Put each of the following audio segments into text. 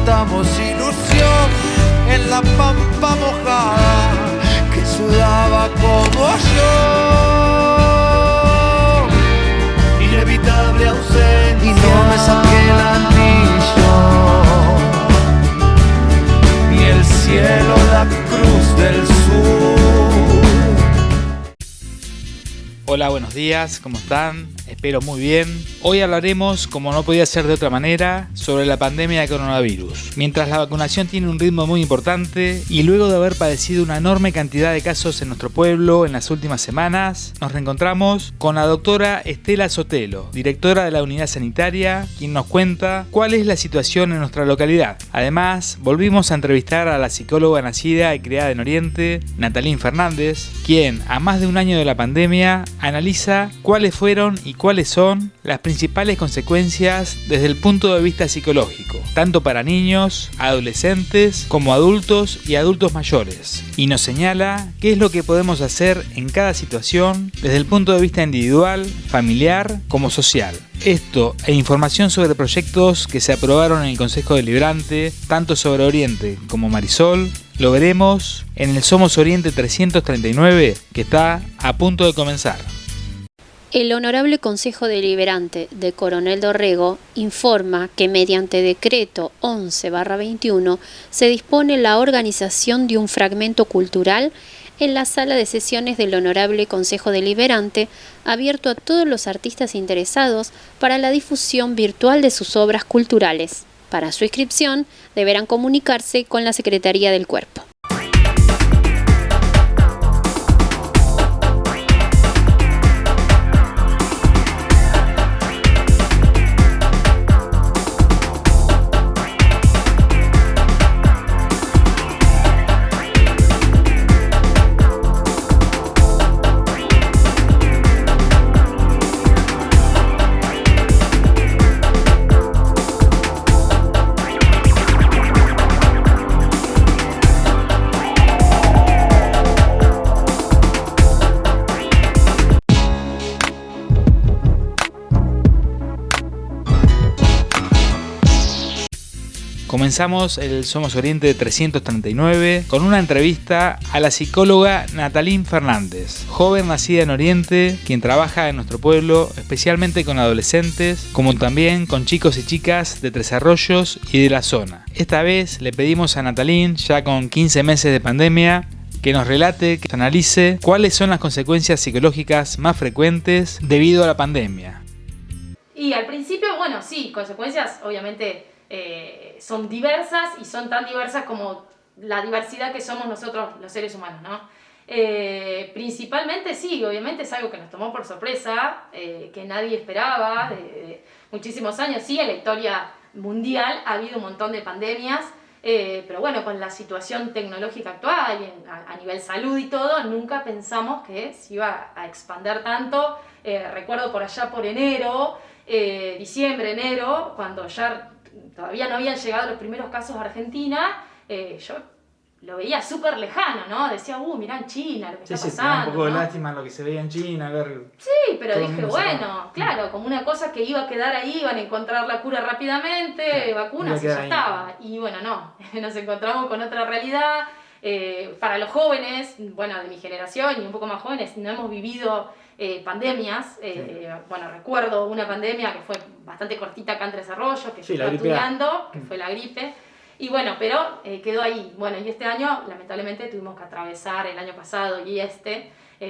plantamos ilusión en la pampa mojada que sudaba como yo. Inevitable ausencia y no me saqué el anillo, ni el cielo la cruz del sur. Hola, buenos días, ¿cómo están? Espero muy bien. Hoy hablaremos, como no podía ser de otra manera, sobre la pandemia de coronavirus. Mientras la vacunación tiene un ritmo muy importante y luego de haber padecido una enorme cantidad de casos en nuestro pueblo en las últimas semanas, nos reencontramos con la doctora Estela Sotelo, directora de la unidad sanitaria, quien nos cuenta cuál es la situación en nuestra localidad. Además, volvimos a entrevistar a la psicóloga nacida y criada en Oriente, Natalín Fernández, quien, a más de un año de la pandemia, analiza cuáles fueron y cuáles son las principales consecuencias desde el punto de vista psicológico, tanto para niños, adolescentes, como adultos y adultos mayores, y nos señala qué es lo que podemos hacer en cada situación desde el punto de vista individual, familiar, como social. Esto e información sobre proyectos que se aprobaron en el Consejo Deliberante, tanto sobre Oriente como Marisol, lo veremos en el Somos Oriente 339, que está a punto de comenzar. El Honorable Consejo Deliberante de Coronel Dorrego informa que mediante decreto 11/21 se dispone la organización de un fragmento cultural en la sala de sesiones del Honorable Consejo Deliberante, abierto a todos los artistas interesados para la difusión virtual de sus obras culturales. Para su inscripción deberán comunicarse con la Secretaría del Cuerpo. Comenzamos el Somos Oriente 339 con una entrevista a la psicóloga Natalín Fernández, joven nacida en Oriente, quien trabaja en nuestro pueblo, especialmente con adolescentes, como también con chicos y chicas de Tres Arroyos y de la zona. Esta vez le pedimos a Natalín, ya con 15 meses de pandemia, que nos relate, que analice cuáles son las consecuencias psicológicas más frecuentes debido a la pandemia. Y al principio, bueno, sí, consecuencias obviamente son diversas y son tan diversas como la diversidad que somos nosotros los seres humanos, ¿no? Principalmente sí, obviamente es algo que nos tomó por sorpresa, que nadie esperaba, de muchísimos años, sí, en la historia mundial ha habido un montón de pandemias, pero bueno, con la situación tecnológica actual y a nivel salud y todo, nunca pensamos que se iba a expandir tanto. Recuerdo por allá por enero, diciembre, enero, cuando ya todavía no habían llegado los primeros casos a Argentina, yo lo veía súper lejano, ¿no? Decía, mirá en China lo que está pasando. Sí, un poco de ¿no? lástima lo que se veía en China, ver... Sí, pero dije, bueno, claro, como una cosa que iba a quedar ahí, iban a encontrar la cura rápidamente, vacunas y ya estaba. Y bueno, no, nos encontramos con otra realidad. Para los jóvenes, bueno, de mi generación y un poco más jóvenes, no hemos vivido pandemias. Bueno, recuerdo una pandemia que fue bastante cortita acá en Tres Arroyos, que yo estaba estudiando, que fue la gripe. Y bueno, pero quedó ahí. Bueno, y este año, lamentablemente, tuvimos que atravesar el año pasado y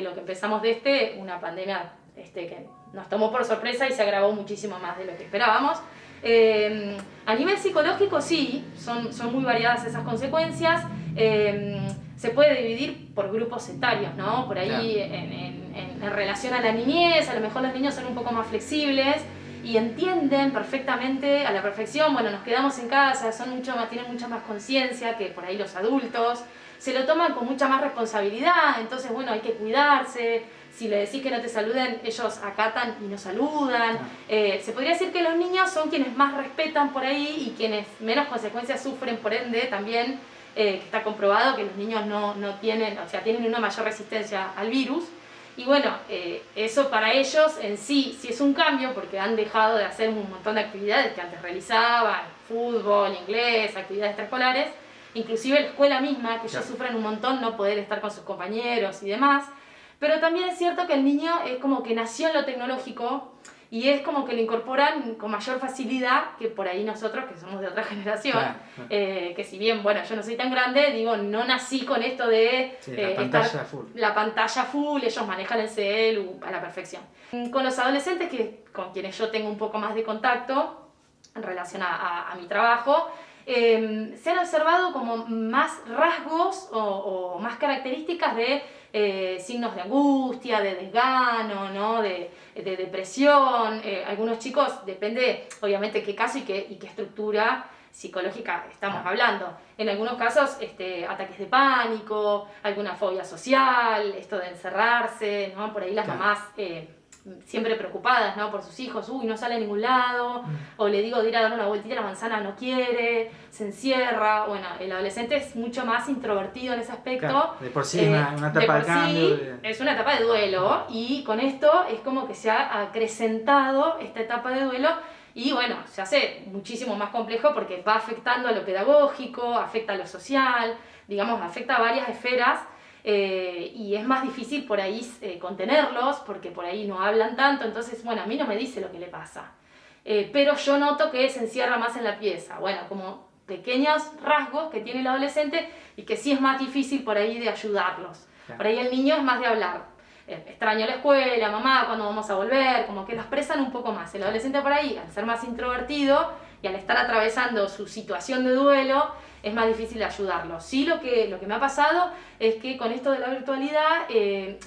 lo que empezamos de una pandemia que nos tomó por sorpresa y se agravó muchísimo más de lo que esperábamos. A nivel psicológico, sí, son muy variadas esas consecuencias. Se puede dividir por grupos etarios, ¿no? Por ahí, claro. En relación a la niñez, a lo mejor los niños son un poco más flexibles y entienden perfectamente, a la perfección, bueno, nos quedamos en casa, tienen mucha más conciencia que por ahí los adultos, se lo toman con mucha más responsabilidad, entonces, bueno, hay que cuidarse. Si le decís que no te saluden, ellos acatan y no saludan. Se podría decir que los niños son quienes más respetan por ahí y quienes menos consecuencias sufren, por ende, también está comprobado que los niños no tienen, o sea, tienen una mayor resistencia al virus. Y bueno, eso para ellos en sí es un cambio porque han dejado de hacer un montón de actividades que antes realizaban, fútbol, inglés, actividades extraescolares, inclusive la escuela misma, que ellos sufren un montón no poder estar con sus compañeros y demás. Pero también es cierto que el niño es como que nació en lo tecnológico y es como que lo incorporan con mayor facilidad que por ahí nosotros, que somos de otra generación, Claro. Que si bien, bueno, yo no soy tan grande, digo, no nací con esto de La pantalla full. La pantalla full, ellos manejan el celu a la perfección. Con los adolescentes, con quienes yo tengo un poco más de contacto en relación a mi trabajo, se han observado como más rasgos o más características de signos de angustia, de desgano, ¿no? de depresión. Algunos chicos, depende obviamente qué caso y qué estructura psicológica estamos hablando. En algunos casos ataques de pánico, alguna fobia social, esto de encerrarse, ¿no? Por ahí las mamás siempre preocupadas, ¿no? Por sus hijos, no sale a ningún lado, o le digo de ir a dar una vueltita a la manzana, no quiere, se encierra. Bueno, el adolescente es mucho más introvertido en ese aspecto. Claro, de por sí es una etapa de cambio. Es una etapa de duelo, y con esto es como que se ha acrecentado esta etapa de duelo, y bueno, se hace muchísimo más complejo porque va afectando a lo pedagógico, afecta a lo social, digamos, afecta a varias esferas. Y es más difícil por ahí contenerlos porque por ahí no hablan tanto, entonces bueno, a mí no me dice lo que le pasa, pero yo noto que se encierra más en la pieza, bueno, como pequeños rasgos que tiene el adolescente y que sí es más difícil por ahí de ayudarlos. Claro. Por ahí el niño es más de hablar, extraño la escuela, mamá, ¿cuándo vamos a volver? Como que lo expresan un poco más. El adolescente por ahí, al ser más introvertido y al estar atravesando su situación de duelo, es más difícil ayudarlos. Sí, lo que me ha pasado es que con esto de la virtualidad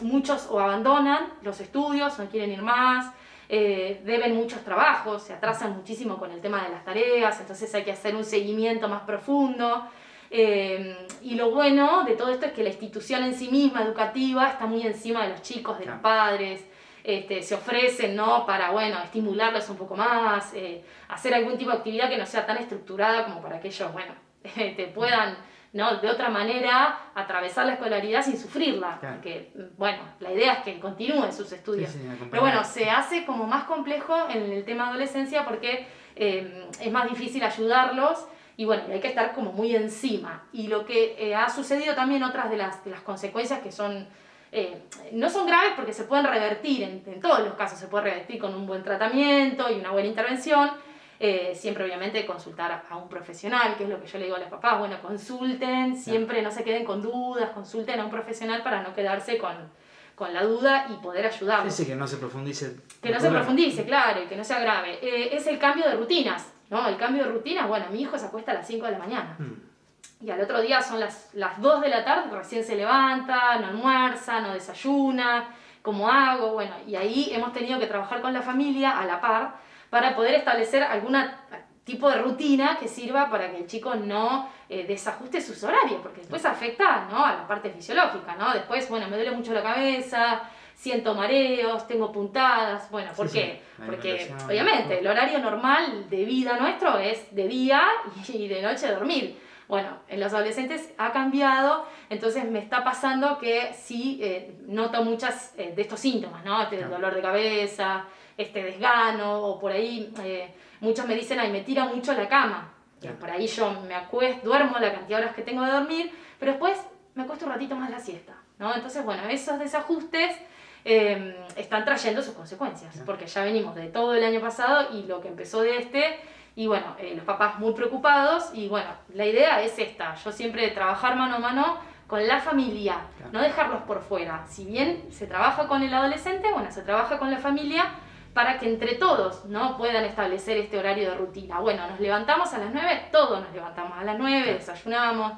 muchos o abandonan los estudios, no quieren ir más, deben muchos trabajos, se atrasan muchísimo con el tema de las tareas, entonces hay que hacer un seguimiento más profundo. Y lo bueno de todo esto es que la institución en sí misma, educativa, está muy encima de los chicos, de los padres. Se ofrecen, ¿no? Para, bueno, estimularlos un poco más, hacer algún tipo de actividad que no sea tan estructurada como para que ellos, bueno, te puedan, ¿no? De otra manera atravesar la escolaridad sin sufrirla, Claro. porque, bueno, la idea es que continúen sus estudios. Sí, pero bueno, se hace como más complejo en el tema de adolescencia porque es más difícil ayudarlos y bueno, hay que estar como muy encima. Y lo que ha sucedido también, otras de las consecuencias que son no son graves porque se pueden revertir, en todos los casos se puede revertir con un buen tratamiento y una buena intervención. Siempre obviamente consultar a un profesional, que es lo que yo le digo a los papás, bueno, consulten, siempre no se queden con dudas, consulten a un profesional para no quedarse con la duda y poder ayudarlos. Sí, que no se profundice. Que no se profundice, claro, y que no sea grave. Es el cambio de rutinas, ¿no? El cambio de rutinas, bueno, mi hijo se acuesta a las 5 de la mañana. Y al otro día son las 2 de la tarde, recién se levanta, no almuerza, no desayuna, ¿cómo hago? Bueno, y ahí hemos tenido que trabajar con la familia a la par para poder establecer algún tipo de rutina que sirva para que el chico no desajuste sus horarios, porque después afecta, ¿no? A la parte fisiológica, ¿no? Después, bueno, me duele mucho la cabeza, siento mareos, tengo puntadas, bueno, ¿por qué? Porque obviamente el horario normal de vida nuestro es de día y de noche dormir. Bueno, en los adolescentes ha cambiado, entonces me está pasando que sí noto muchas de estos síntomas, ¿no? Dolor de cabeza, desgano, o por ahí muchos me dicen, ay, me tira mucho la cama. Por ahí yo me acuesto, duermo la cantidad de horas que tengo de dormir, pero después me acuesto un ratito más la siesta, ¿no? Entonces, bueno, esos desajustes están trayendo sus consecuencias, porque ya venimos de todo el año pasado y lo que empezó de y bueno, los papás muy preocupados, y bueno, la idea es esta, yo siempre trabajar mano a mano con la familia, no dejarlos por fuera. Si bien se trabaja con el adolescente, bueno, se trabaja con la familia para que entre todos, ¿no? Puedan establecer este horario de rutina. Bueno, nos levantamos a las 9, todos nos levantamos a las 9, desayunamos,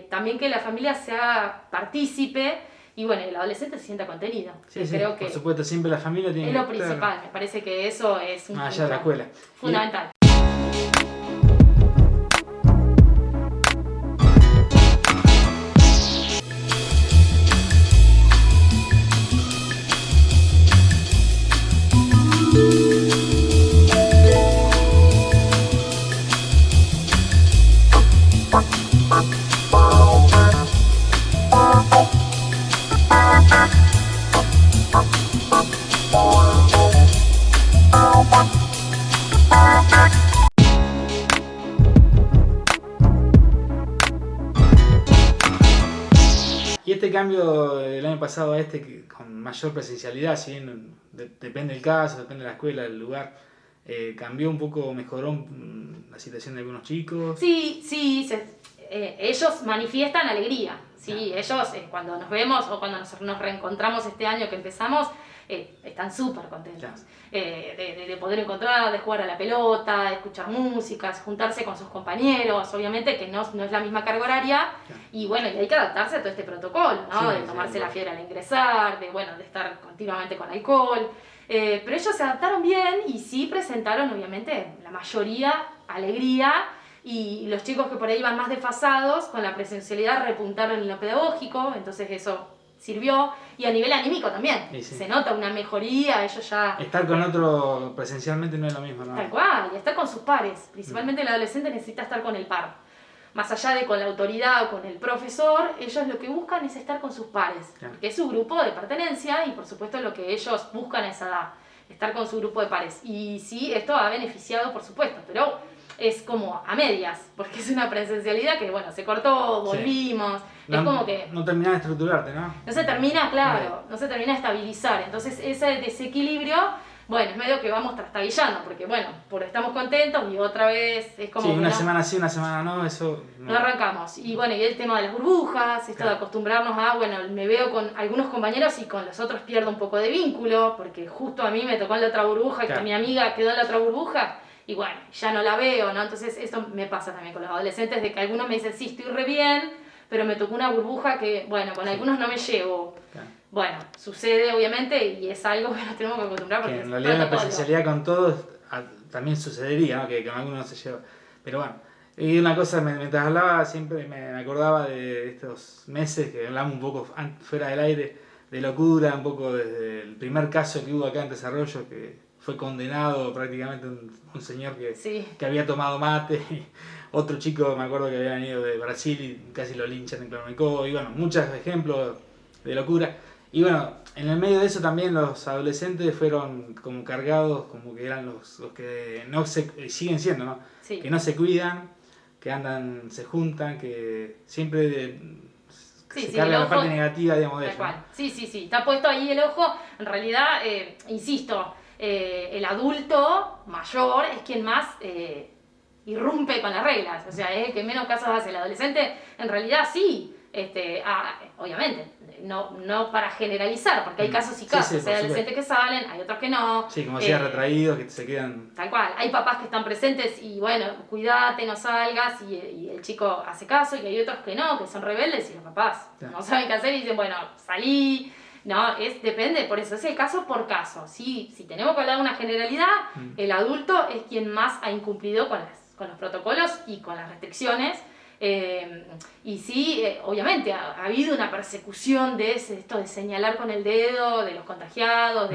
también que la familia sea partícipe. Y bueno, el adolescente se sienta contenido. Sí, creo que por supuesto, siempre la familia tiene es lo principal. Me parece que eso es más allá de la escuela. Fundamental. el cambio del año pasado a este, que con mayor presencialidad, si bien depende del caso, depende de la escuela, del lugar, cambió un poco, mejoró la situación de algunos chicos? Sí, ellos manifiestan alegría, ¿sí? Ellos cuando nos vemos o cuando nos reencontramos este año que empezamos, están súper contentos de poder encontrar, de jugar a la pelota, de escuchar músicas, juntarse con sus compañeros, obviamente que no es la misma carga horaria, y bueno, y hay que adaptarse a todo este protocolo, ¿no? De tomarse la fiebre al ingresar, de estar continuamente con alcohol, pero ellos se adaptaron bien y sí presentaron, obviamente, la mayoría alegría, y los chicos que por ahí iban más desfasados con la presencialidad repuntaron en lo pedagógico, entonces eso sirvió, y a nivel anímico también, sí. Se nota una mejoría, ellos ya... Estar con otro presencialmente no es lo mismo, ¿no? Tal cual, y estar con sus pares, principalmente el adolescente necesita estar con el par. Más allá de con la autoridad o con el profesor, ellos lo que buscan es estar con sus pares, que es su grupo de pertenencia y por supuesto lo que ellos buscan a esa edad, estar con su grupo de pares. Y sí, esto ha beneficiado, por supuesto, pero es como a medias, porque es una presencialidad que, bueno, se cortó, volvimos, sí. Es como que... No termina de estructurarte, ¿no? No se termina, claro, no se termina de estabilizar, entonces ese desequilibrio, bueno, es medio que vamos trastabillando, porque bueno, estamos contentos y otra vez es como... Sí, una semana sí, una semana no, eso... No arrancamos, y bueno, y el tema de las burbujas, esto de acostumbrarnos a, bueno, me veo con algunos compañeros y con los otros pierdo un poco de vínculo, porque justo a mí me tocó en la otra burbuja y que mi amiga quedó en la otra burbuja, y bueno, ya no la veo, ¿no? Entonces esto me pasa también con los adolescentes, de que algunos me dicen, sí, estoy re bien, pero me tocó una burbuja que, bueno, con algunos no me llevo. Bueno, sucede obviamente y es algo que nos tenemos que acostumbrar porque que en realidad la presencialidad con todos también sucedería, ¿no? Que con algunos no se lleva. Pero bueno, y una cosa, mientras hablaba siempre me acordaba de estos meses que hablamos un poco fuera del aire, de locura, un poco desde el primer caso que hubo acá en Desarrollo, que fue condenado prácticamente un señor que había tomado mate, y otro chico me acuerdo que había venido de Brasil y casi lo linchan en Clormecó, y bueno, muchos ejemplos de locura. Y bueno, en el medio de eso también los adolescentes fueron como cargados, como que eran los que no siguen siendo, ¿no? Sí. Que no se cuidan, que andan, se juntan, que siempre se carga la parte negativa, digamos, de eso. Sí, está puesto ahí el ojo, en realidad, insisto, el adulto mayor es quien más irrumpe con las reglas, o sea, es el que menos casos hace. El adolescente, en realidad, sí, obviamente, no para generalizar, porque hay casos y casos, hay adolescentes que salen, hay otros que no. Sí, como decía, retraídos, que se quedan... Tal cual, hay papás que están presentes y bueno, cuídate, no salgas, y el chico hace caso, y hay otros que no, que son rebeldes y los papás no saben qué hacer y dicen, bueno, salí. No, depende, por eso es el caso por caso. Si tenemos que hablar de una generalidad, el adulto es quien más ha incumplido con los protocolos y con las restricciones. Y sí, obviamente ha habido una persecución de esto de señalar con el dedo, de los contagiados,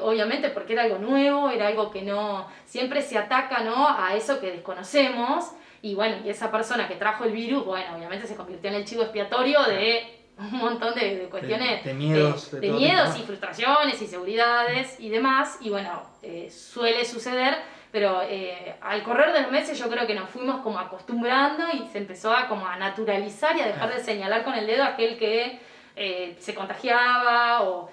obviamente porque era algo nuevo, era algo que no, siempre se ataca, ¿no?, a eso que desconocemos, y bueno, y esa persona que trajo el virus, bueno, obviamente se convirtió en el chivo expiatorio de un montón de cuestiones, de miedos, de miedos y frustraciones, inseguridades y demás, y bueno, suele suceder. Pero al correr de los meses yo creo que nos fuimos como acostumbrando y se empezó a naturalizar y a dejar de señalar con el dedo a aquel que se contagiaba,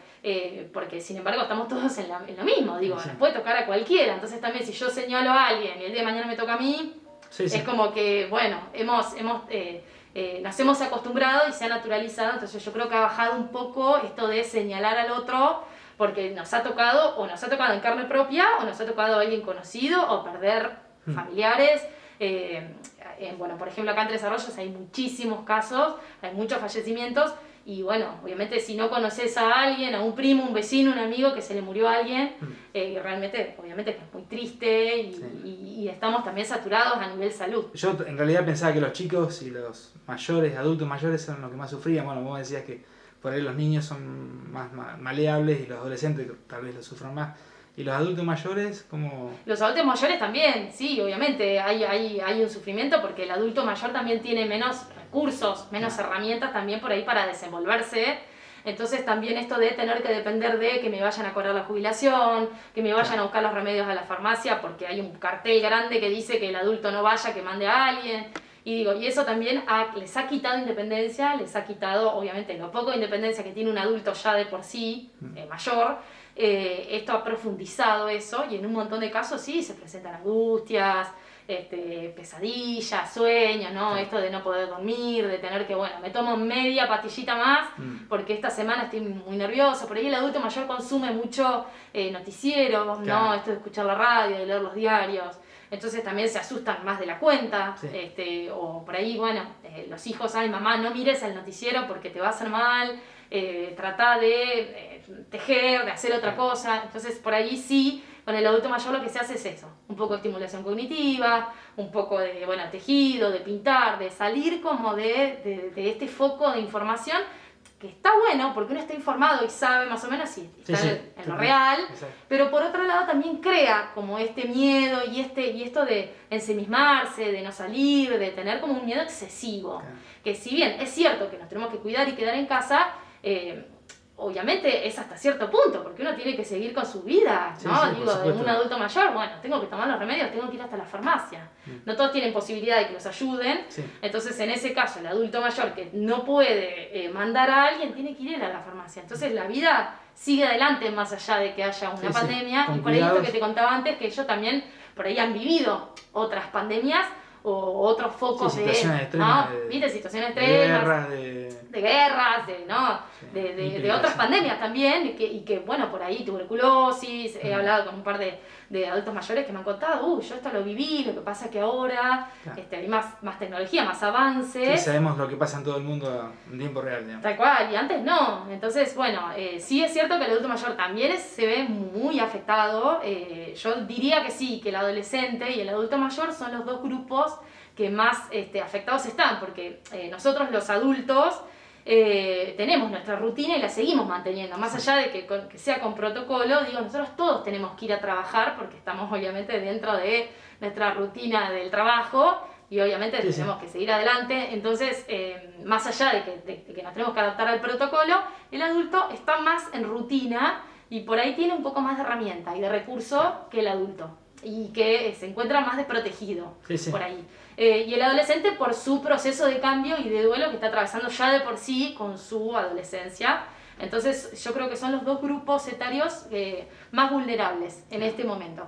porque sin embargo estamos todos en lo mismo, digo, nos puede tocar a cualquiera, entonces también si yo señalo a alguien y el día de mañana me toca a mí, es como que, bueno, nos hemos acostumbrado y se ha naturalizado, entonces yo creo que ha bajado un poco esto de señalar al otro, porque nos ha tocado en carne propia, o nos ha tocado a alguien conocido, o perder familiares. Bueno, por ejemplo, acá en Tres Arroyos hay muchísimos casos, hay muchos fallecimientos, y bueno, obviamente si no conoces a alguien, a un primo, un vecino, un amigo que se le murió a alguien, realmente, obviamente que es muy triste, y estamos también saturados a nivel salud. Yo en realidad pensaba que los chicos y los mayores, adultos mayores, eran los que más sufrían. Bueno, vos decías que por ahí los niños son más maleables y los adolescentes tal vez lo sufran más. ¿Y los adultos mayores cómo...? Los adultos mayores también, sí, obviamente hay un sufrimiento porque el adulto mayor también tiene menos recursos, menos herramientas también por ahí para desenvolverse. Entonces también esto de tener que depender de que me vayan a cobrar la jubilación, que me vayan a buscar los remedios a la farmacia porque hay un cartel grande que dice que el adulto no vaya, que mande a alguien. Y eso también les ha quitado independencia, les ha quitado, obviamente, lo poco de independencia que tiene un adulto ya de por sí, mayor. Esto ha profundizado eso y en un montón de casos sí se presentan angustias, pesadillas, sueños, ¿no? Esto de no poder dormir, de tener que, bueno, me tomo media pastillita más porque esta semana estoy muy nervioso. Por ahí el adulto mayor consume mucho noticiero, ¿no? Claro. Esto de escuchar la radio, de leer los diarios. Entonces también se asustan más de la cuenta. Sí. O por ahí, bueno, los hijos saben, mamá, no mires el noticiero porque te va a hacer mal. Trata de tejer, de hacer otra cosa. Entonces por ahí sí, con el adulto mayor lo que se hace es eso, un poco de estimulación cognitiva, un poco de tejido, de pintar, de salir como de este foco de información que está bueno porque uno está informado y sabe más o menos si está en lo real. Exacto. Pero por otro lado también crea como este miedo y esto de ensimismarse, de no salir, de tener como un miedo excesivo. Claro. Que si bien es cierto que nos tenemos que cuidar y quedar en casa, obviamente es hasta cierto punto, porque uno tiene que seguir con su vida, ¿no? Sí, digo, de un adulto mayor, bueno, tengo que tomar los remedios, tengo que ir hasta la farmacia. No todos tienen posibilidad de que los ayuden, entonces en ese caso el adulto mayor que no puede mandar a alguien, tiene que ir a la farmacia. Entonces la vida sigue adelante más allá de que haya una pandemia, y por ahí esto que te contaba antes, que ellos también por ahí han vivido otras pandemias, o otros focos situaciones extremas, ¿no? ¿Viste? Situaciones extremas, de guerras, de otras pandemias también, y que bueno, por ahí tuberculosis, he hablado con un par de adultos mayores que me han contado, yo esto lo viví, lo que pasa es que ahora hay más tecnología, más avances. Sí, sabemos lo que pasa en todo el mundo en tiempo real, digamos. Tal cual, y antes no. Entonces, bueno, sí es cierto que el adulto mayor también se ve muy afectado. Yo diría que sí, que el adolescente y el adulto mayor son los dos grupos que más afectados están, porque nosotros los adultos tenemos nuestra rutina y la seguimos manteniendo, más allá de que sea con protocolo. Digo, nosotros todos tenemos que ir a trabajar porque estamos obviamente dentro de nuestra rutina del trabajo y obviamente tenemos que seguir adelante. Entonces, más allá de que nos tenemos que adaptar al protocolo, el adulto está más en rutina y por ahí tiene un poco más de herramienta y de recurso que el adulto, y que se encuentra más desprotegido por ahí. Y el adolescente por su proceso de cambio y de duelo que está atravesando ya de por sí con su adolescencia. Entonces yo creo que son los dos grupos etarios más vulnerables en este momento.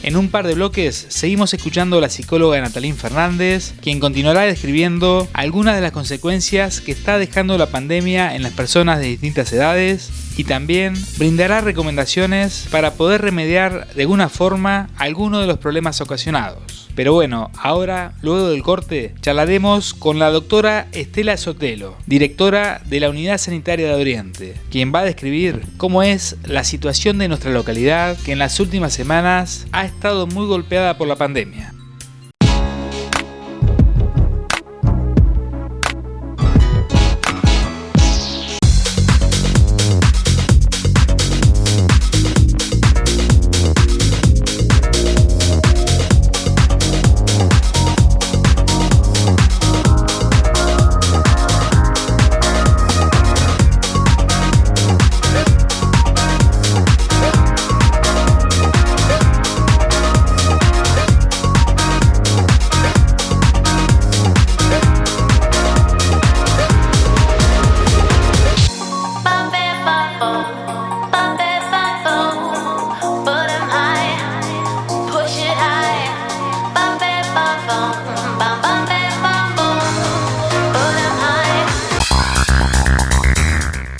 En un par de bloques seguimos escuchando a la psicóloga Natalín Fernández, quien continuará describiendo algunas de las consecuencias que está dejando la pandemia en las personas de distintas edades y también brindará recomendaciones para poder remediar de alguna forma algunos de los problemas ocasionados. Pero bueno, ahora, luego del corte, charlaremos con la doctora Estela Sotelo, directora de la Unidad Sanitaria de Oriente, quien va a describir cómo es la situación de nuestra localidad, que en las últimas semanas ha estado muy golpeada por la pandemia.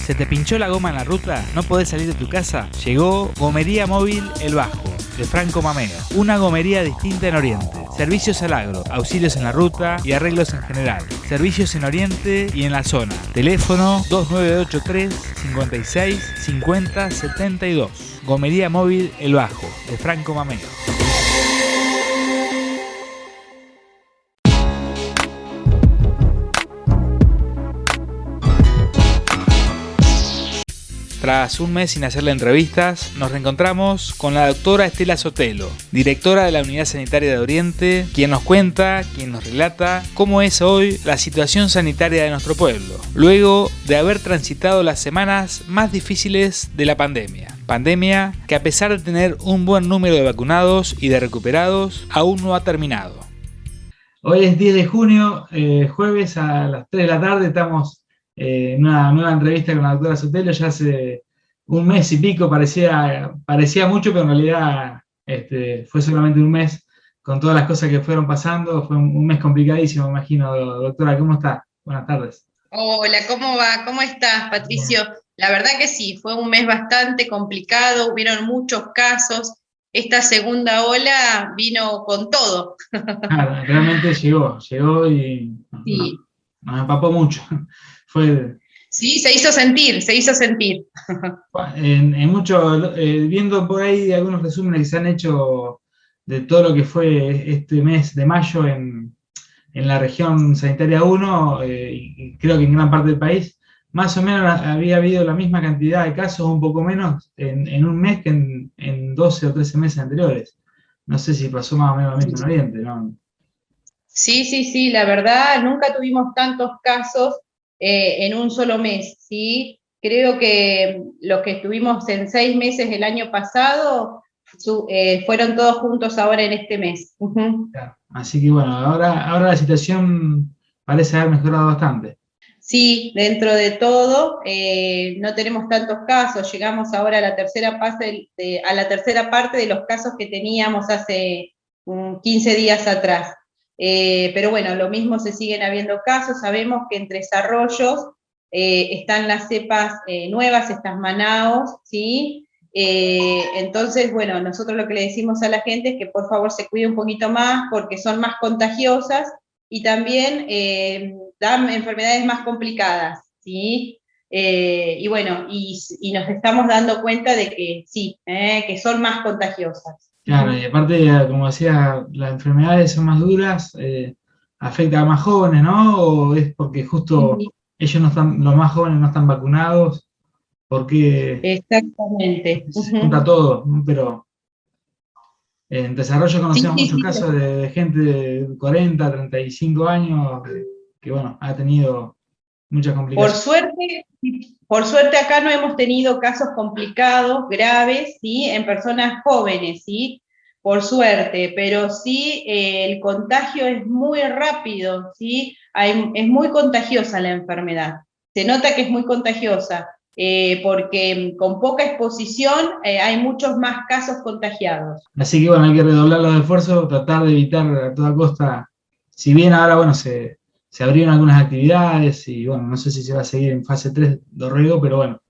¿Se te pinchó la goma en la ruta? ¿No podés salir de tu casa? Llegó Gomería Móvil El Bajo, de Franco Mameo. Una gomería distinta en Oriente. Servicios al agro, auxilios en la ruta y arreglos en general. Servicios en Oriente y en la zona. Teléfono 2983 56 50 72. Gomería Móvil El Bajo, de Franco Mameo. Tras un mes sin hacerle entrevistas, nos reencontramos con la doctora Estela Sotelo, directora de la Unidad Sanitaria de Oriente, quien nos cuenta, quien nos relata cómo es hoy la situación sanitaria de nuestro pueblo, luego de haber transitado las semanas más difíciles de la pandemia. Pandemia que, a pesar de tener un buen número de vacunados y de recuperados, aún no ha terminado. Hoy es 10 de junio, jueves a las 3 de la tarde, estamos en una nueva entrevista con la doctora Sotelo. Ya hace un mes y pico, parecía mucho, pero en realidad fue solamente un mes con todas las cosas que fueron pasando. Fue un mes complicadísimo, me imagino. Doctora, ¿cómo está? Buenas tardes. Hola, ¿cómo va? ¿Cómo estás, Patricio? La verdad que sí, fue un mes bastante complicado, hubieron muchos casos. Esta segunda ola vino con todo. Realmente llegó y Sí, nos empapó mucho. Fue sí, se hizo sentir, se hizo sentir. en mucho, viendo por ahí algunos resúmenes que se han hecho de todo lo que fue este mes de mayo en la región sanitaria 1, y creo que en gran parte del país, más o menos había habido la misma cantidad de casos, un poco menos, en un mes que en 12 o 13 meses anteriores. No sé si pasó más o menos lo mismo en Oriente, ¿no? Sí, sí, sí, la verdad, nunca tuvimos tantos casos en un solo mes, ¿sí? Creo que los que estuvimos en 6 meses el año pasado fueron todos juntos ahora en este mes. Ujú. Claro. Así que bueno, ahora la situación parece haber mejorado bastante. Sí, dentro de todo, no tenemos tantos casos. Llegamos ahora a la tercera a la tercera parte de los casos que teníamos hace 15 días atrás. Pero bueno, lo mismo, se siguen habiendo casos. Sabemos que entre desarrollos están las cepas nuevas, estas Manaos, ¿sí? Entonces, bueno, nosotros lo que le decimos a la gente es que por favor se cuide un poquito más porque son más contagiosas y también dan enfermedades más complicadas, ¿sí? Y bueno, y nos estamos dando cuenta de que sí, que son más contagiosas. Claro, y aparte, como decía, las enfermedades son más duras, afecta a más jóvenes, ¿no? ¿O es porque justo Sí, ellos no están, los más jóvenes no están vacunados? Porque exactamente. se junta todo, ¿no? Pero en desarrollo Sí, conocemos sí, muchos sí. casos de gente de 40, 35 años que bueno, ha tenido muchas Por complicaciones. suerte, por suerte acá no hemos tenido casos complicados, graves, ¿sí? En personas jóvenes, ¿sí? Por suerte, pero sí el contagio es muy rápido, ¿sí? Es muy contagiosa la enfermedad. Se nota que es muy contagiosa, porque con poca exposición hay muchos más casos contagiados. Así que bueno, hay que redoblar los esfuerzos, tratar de evitar a toda costa, si bien ahora bueno, se abrieron algunas actividades y bueno, no sé si se va a seguir en fase 3 de riego, pero bueno,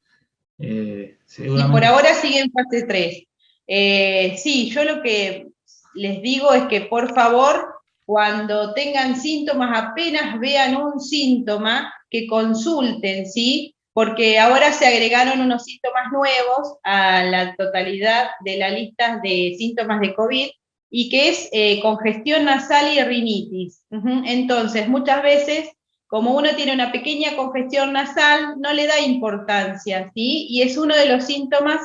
Y por seguramente. ahora sigue en fase 3. Sí, yo lo que les digo es que por favor, cuando tengan síntomas, apenas vean un síntoma, que consulten, ¿sí? Porque ahora se agregaron unos síntomas nuevos a la totalidad de la lista de síntomas de COVID y que es congestión nasal y rinitis. Entonces, muchas veces como uno tiene una pequeña congestión nasal, no le da importancia, ¿sí? Y es uno de los síntomas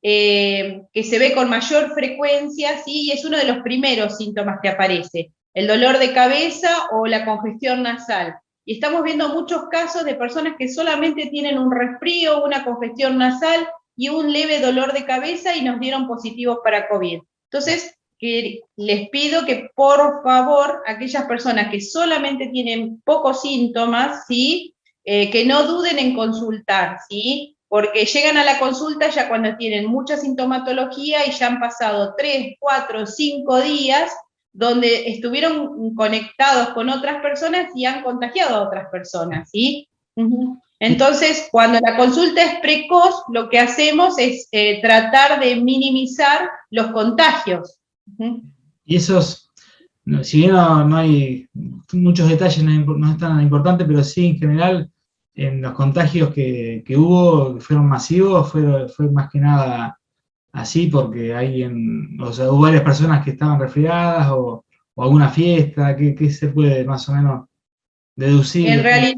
que se ve con mayor frecuencia, ¿sí? Y es uno de los primeros síntomas que aparece, el dolor de cabeza o la congestión nasal. Y estamos viendo muchos casos de personas que solamente tienen un resfrío, una congestión nasal y un leve dolor de cabeza y nos dieron positivos para COVID. Entonces, que les pido que por favor, aquellas personas que solamente tienen pocos síntomas, ¿sí? Que no duden en consultar, ¿sí? Porque llegan a la consulta ya cuando tienen mucha sintomatología y ya han pasado 3, 4, 5 días donde estuvieron conectados con otras personas y han contagiado a otras personas, ¿sí? Entonces, cuando la consulta es precoz, lo que hacemos es tratar de minimizar los contagios. Y esos, si bien no hay muchos detalles, no es tan importante, pero sí en general, en los contagios que hubo, que fueron masivos, fue más que nada así porque o sea, hubo varias personas que estaban resfriadas o alguna fiesta, ¿qué se puede más o menos En deducir? realidad,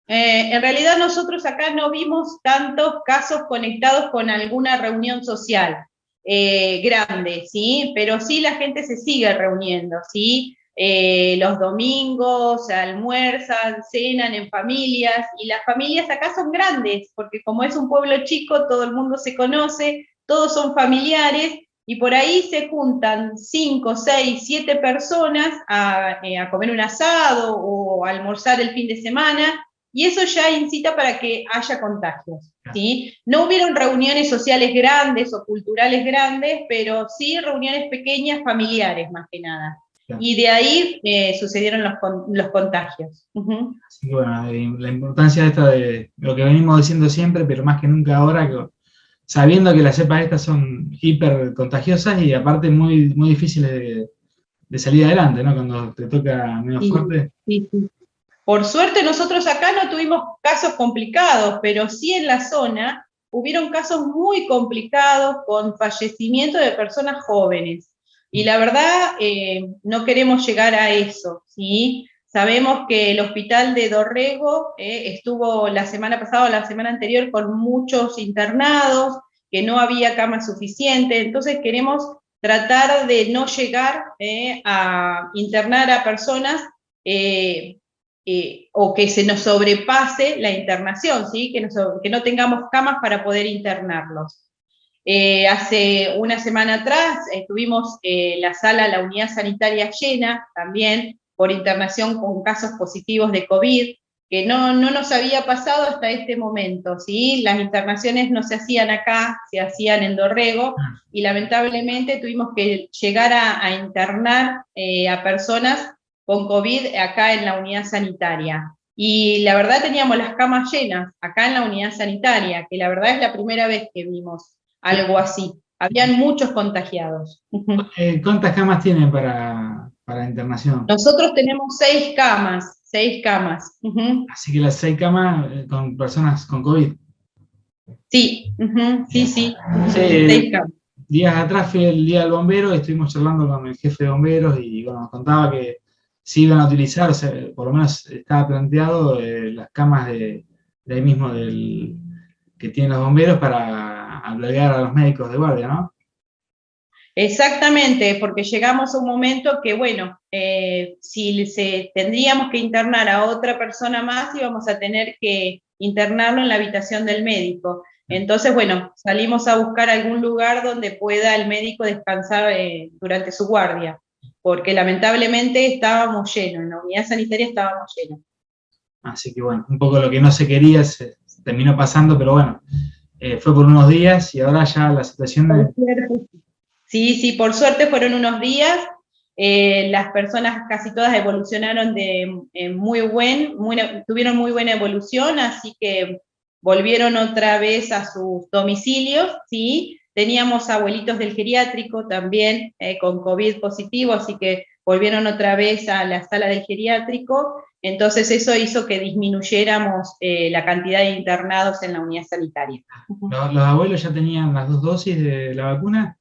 en realidad nosotros acá no vimos tantos casos conectados con alguna reunión social grande, ¿sí? Pero sí la gente se sigue reuniendo, ¿sí? Los domingos almuerzan, cenan en familias, y las familias acá son grandes, porque como es un pueblo chico, todo el mundo se conoce, todos son familiares, y por ahí se juntan 5, 6, 7 personas a comer un asado o a almorzar el fin de semana, y eso ya incita para que haya contagios, ¿sí? No hubieron reuniones sociales grandes o culturales grandes, pero sí reuniones pequeñas, familiares más que nada. Y de ahí sucedieron los contagios. Uh-huh. Así que bueno, la importancia esta de lo que venimos diciendo siempre, pero más que nunca ahora, sabiendo que las cepas estas son hiper contagiosas y aparte muy, muy difíciles de salir adelante, ¿no? Cuando te toca menos fuerte. Sí. Por suerte nosotros acá no tuvimos casos complicados, pero sí en la zona hubieron casos muy complicados con fallecimiento de personas jóvenes. Y la verdad, no queremos llegar a eso, ¿sí? Sabemos que el hospital de Dorrego estuvo la semana pasada o la semana anterior con muchos internados, que no había camas suficientes, entonces queremos tratar de no llegar a internar a personas o que se nos sobrepase la internación, ¿sí? Que no tengamos camas para poder internarlos. Hace una semana atrás tuvimos la unidad sanitaria llena también por internación con casos positivos de COVID, que no nos había pasado hasta este momento, ¿sí? Las internaciones no se hacían acá, se hacían en Dorrego, y lamentablemente tuvimos que llegar a internar a personas con COVID acá en la unidad sanitaria. Y la verdad teníamos las camas llenas acá en la unidad sanitaria, que la verdad es la primera vez que vimos algo así. Habían muchos contagiados. ¿Cuántas camas tienen para internación? Nosotros tenemos 6 camas. Uh-huh. Así que las 6 camas con personas con COVID. Sí, uh-huh. Sí. 6 camas. Días atrás fue el día del bombero, estuvimos charlando con el jefe de bomberos y bueno, nos contaba que sí iban a utilizar, o sea, por lo menos estaba planteado las camas de ahí mismo que tienen los bomberos para albergar a los médicos de guardia, ¿no? Exactamente, porque llegamos a un momento que, bueno, si tendríamos que internar a otra persona más, íbamos a tener que internarlo en la habitación del médico. Entonces, bueno, salimos a buscar algún lugar donde pueda el médico descansar durante su guardia, porque lamentablemente estábamos llenos, en la unidad sanitaria estábamos llenos. Así que bueno, un poco lo que no se quería se terminó pasando, pero bueno, fue por unos días y ahora ya la situación... Sí, por suerte fueron unos días, las personas casi todas evolucionaron tuvieron muy buena evolución, así que volvieron otra vez a sus domicilios, ¿sí? Teníamos abuelitos del geriátrico también con COVID positivo, así que volvieron otra vez a la sala del geriátrico, entonces eso hizo que disminuyéramos la cantidad de internados en la unidad sanitaria. ¿Los abuelos ya tenían las 2 dosis de la vacuna?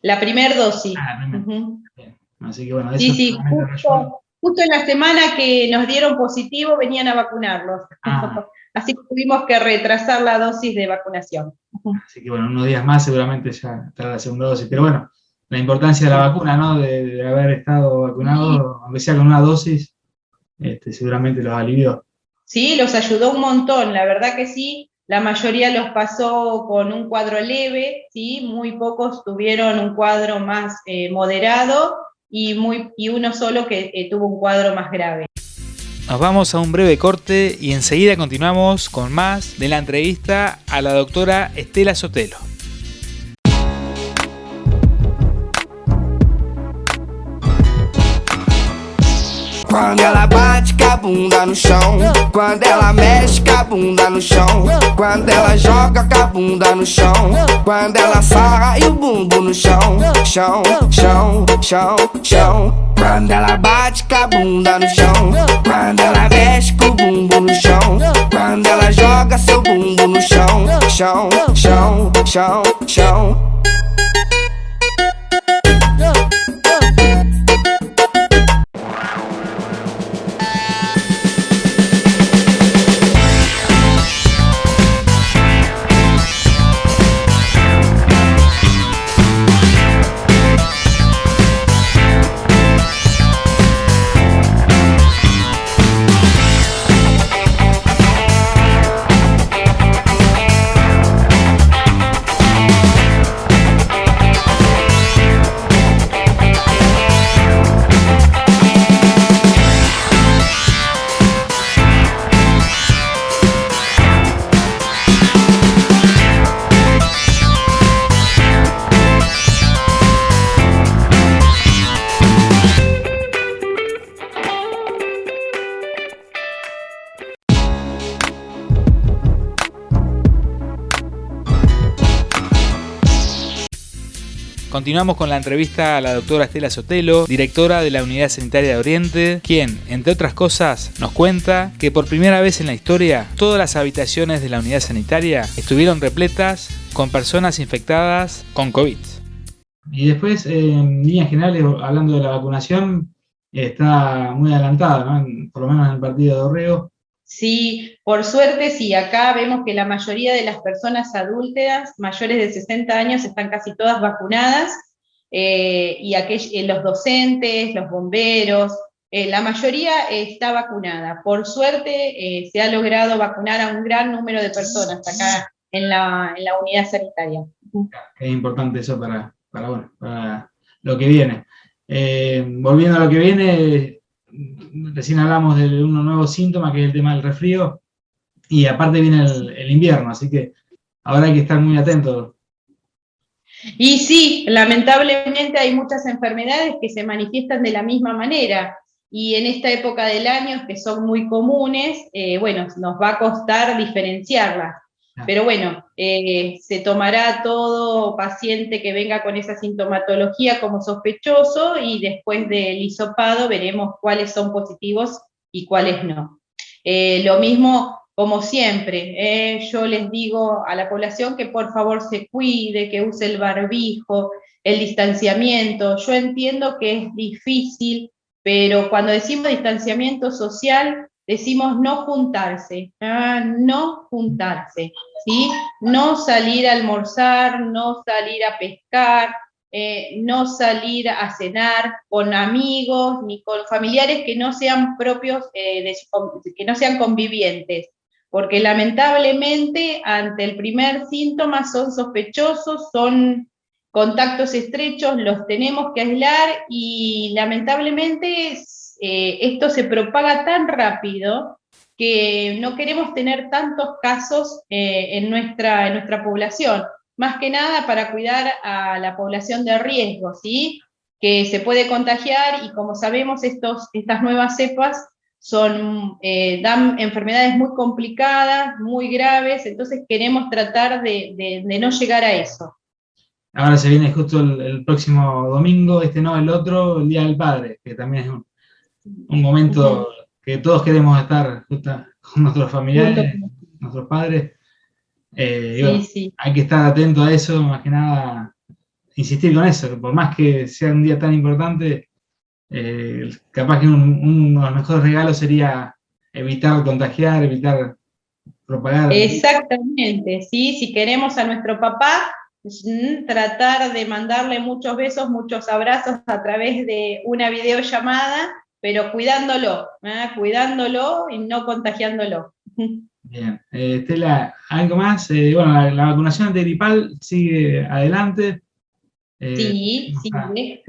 La primera dosis. Uh-huh. Así que bueno, eso sí, justo en la semana que nos dieron positivo venían a vacunarlos. Así que tuvimos que retrasar la dosis de vacunación. Así que bueno, unos días más seguramente ya estará la segunda dosis. Pero bueno, la importancia de la vacuna, ¿no? De haber estado vacunado, sí. Aunque sea con una dosis, seguramente los alivió. Sí, los ayudó un montón, la verdad que sí. La mayoría los pasó con un cuadro leve, ¿sí? Muy pocos tuvieron un cuadro más moderado y uno solo que tuvo un cuadro más grave. Nos vamos a un breve corte y enseguida continuamos con más de la entrevista a la doctora Estela Sotelo. Quando ela bate com a bunda no chão, quando ela mexe com a bunda no chão, quando ela joga com a bunda no chão, quando ela sarra e o bumbum no chão, chão, chão, chão, chão. Quando ela bate com a bunda no chão, quando ela mexe com o bumbum no chão, quando ela joga seu bumbum no chão, chão, chão, chão, chão. Continuamos con la entrevista a la doctora Estela Sotelo, directora de la Unidad Sanitaria de Oriente, quien, entre otras cosas, nos cuenta que por primera vez en la historia, todas las habitaciones de la unidad sanitaria estuvieron repletas con personas infectadas con COVID. Y después, en líneas generales, hablando de la vacunación, está muy adelantada, ¿no? Por lo menos en el partido de Dorrego. Sí, por suerte sí, acá vemos que la mayoría de las personas adúlteras mayores de 60 años están casi todas vacunadas, y los docentes, los bomberos, la mayoría está vacunada. Por suerte se ha logrado vacunar a un gran número de personas acá en la unidad sanitaria. Es importante eso para lo que viene. Volviendo a lo que viene, recién hablamos de un nuevo síntoma, que es el tema del resfrío, y aparte viene el invierno, así que ahora hay que estar muy atentos. Y sí, lamentablemente hay muchas enfermedades que se manifiestan de la misma manera, y en esta época del año, que son muy comunes, bueno, nos va a costar diferenciarlas. Pero bueno, se tomará todo paciente que venga con esa sintomatología como sospechoso, y después del hisopado veremos cuáles son positivos y cuáles no. Lo mismo, como siempre, yo les digo a la población que por favor se cuide, que use el barbijo, el distanciamiento. Yo entiendo que es difícil, pero cuando decimos distanciamiento social, decimos no juntarse, no juntarse, ¿sí? No salir a almorzar, no salir a pescar, no salir a cenar con amigos ni con familiares que no sean propios, que no sean convivientes, porque lamentablemente ante el primer síntoma son sospechosos, son contactos estrechos, los tenemos que aislar, y lamentablemente esto se propaga tan rápido que no queremos tener tantos casos en nuestra población, más que nada para cuidar a la población de riesgo, ¿sí? Que se puede contagiar, y como sabemos estas nuevas cepas dan enfermedades muy complicadas, muy graves, entonces queremos tratar de no llegar a eso. Ahora se viene justo el próximo domingo, no, el otro, el Día del Padre, que también es un momento que todos queremos estar justo con nuestros familiares, nuestros padres. Sí, bueno, sí. hay que estar atento a eso, más que nada, insistir con eso, que por más que sea un día tan importante, capaz que uno de los mejores regalos sería evitar contagiar, evitar propagar. Exactamente, ¿sí? Si queremos a nuestro papá, tratar de mandarle muchos besos, muchos abrazos a través de una videollamada, pero cuidándolo y no contagiándolo. Bien. Estela, ¿algo más? Bueno, la vacunación antigripal sigue adelante. Sí, sigue.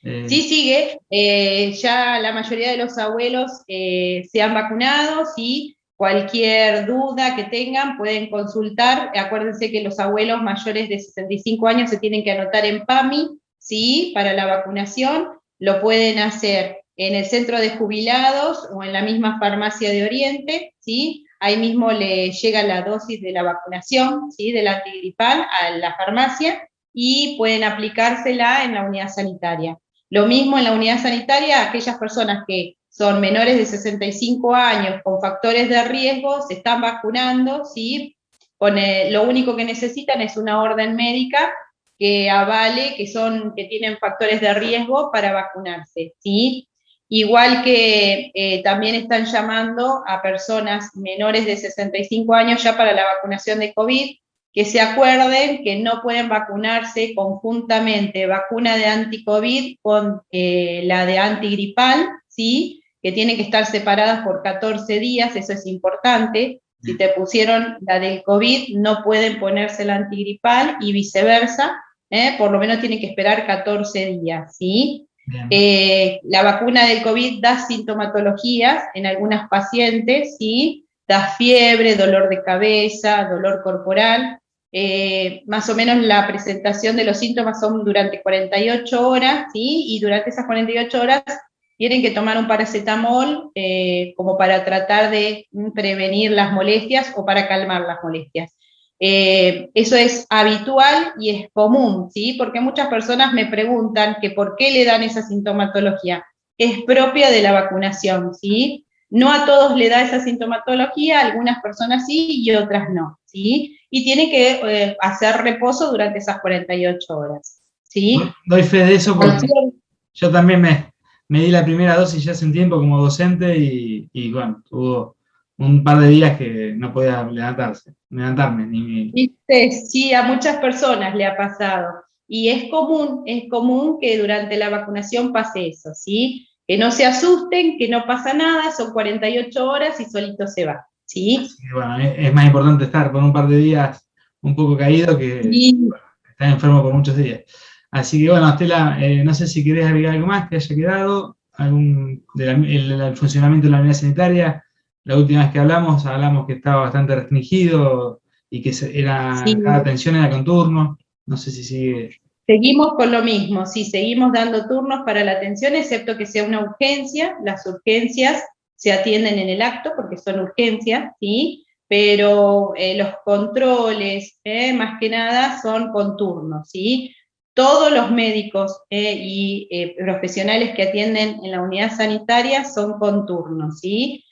Sí. Sí, sigue. Ya la mayoría de los abuelos se han vacunado, ¿sí? Cualquier duda que tengan pueden consultar. Acuérdense que los abuelos mayores de 65 años se tienen que anotar en PAMI, ¿sí? Para la vacunación. Lo pueden hacer en el centro de jubilados o en la misma farmacia de Oriente, ¿sí? Ahí mismo le llega la dosis de la vacunación, ¿sí? Del antigripal a la farmacia, y pueden aplicársela en la unidad sanitaria. Lo mismo en la unidad sanitaria, aquellas personas que son menores de 65 años con factores de riesgo se están vacunando, ¿sí? Lo único que necesitan es una orden médica que avale que tienen factores de riesgo para vacunarse, ¿sí? Igual que también están llamando a personas menores de 65 años ya para la vacunación de COVID, que se acuerden que no pueden vacunarse conjuntamente vacuna de anti-COVID con la de antigripal, ¿sí? Que tienen que estar separadas por 14 días, eso es importante. Si te pusieron la del COVID, no pueden ponerse la antigripal, y viceversa, por lo menos tienen que esperar 14 días, ¿sí? La vacuna del COVID da sintomatologías en algunas pacientes, ¿sí? Da fiebre, dolor de cabeza, dolor corporal. Más o menos la presentación de los síntomas son durante 48 horas, ¿sí? Y durante esas 48 horas tienen que tomar un paracetamol como para tratar de prevenir las molestias o para calmar las molestias. Eso es habitual y es común, ¿sí? Porque muchas personas me preguntan que por qué le dan esa sintomatología. Es propia de la vacunación, ¿sí? No a todos le da esa sintomatología, algunas personas sí y otras no, ¿sí? Y tiene que hacer reposo durante esas 48 horas, ¿sí? Doy fe de eso porque yo también me di la primera dosis ya hace un tiempo como docente y bueno, hubo un par de días que no podía levantarme. ¿Viste? Sí, a muchas personas le ha pasado. Y es común que durante la vacunación pase eso, ¿sí? Que no se asusten, que no pasa nada, son 48 horas y solito se va, ¿sí? Así que, bueno, es más importante estar por un par de días un poco caído que Sí. estar enfermo por muchos días. Así que bueno, Estela, no sé si querés agregar algo más que haya quedado, el funcionamiento de la unidad sanitaria. La última vez que hablamos que estaba bastante restringido y que Sí. cada atención era con turno. No sé si sigue. Seguimos con lo mismo, sí, seguimos dando turnos para la atención, excepto que sea una urgencia. Las urgencias se atienden en el acto porque son urgencias, ¿sí? Pero los controles, más que nada, son con turnos, ¿sí? Todos los médicos y profesionales que atienden en la unidad sanitaria son con turnos, ¿sí?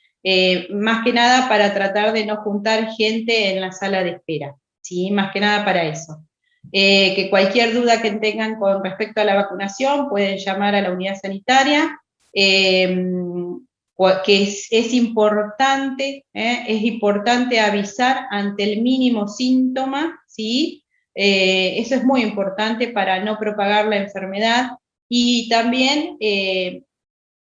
Más que nada para tratar de no juntar gente en la sala de espera, ¿sí? Más que nada para eso. Que cualquier duda que tengan con respecto a la vacunación pueden llamar a la unidad sanitaria, que es importante avisar ante el mínimo síntoma, ¿sí? Eso es muy importante para no propagar la enfermedad y también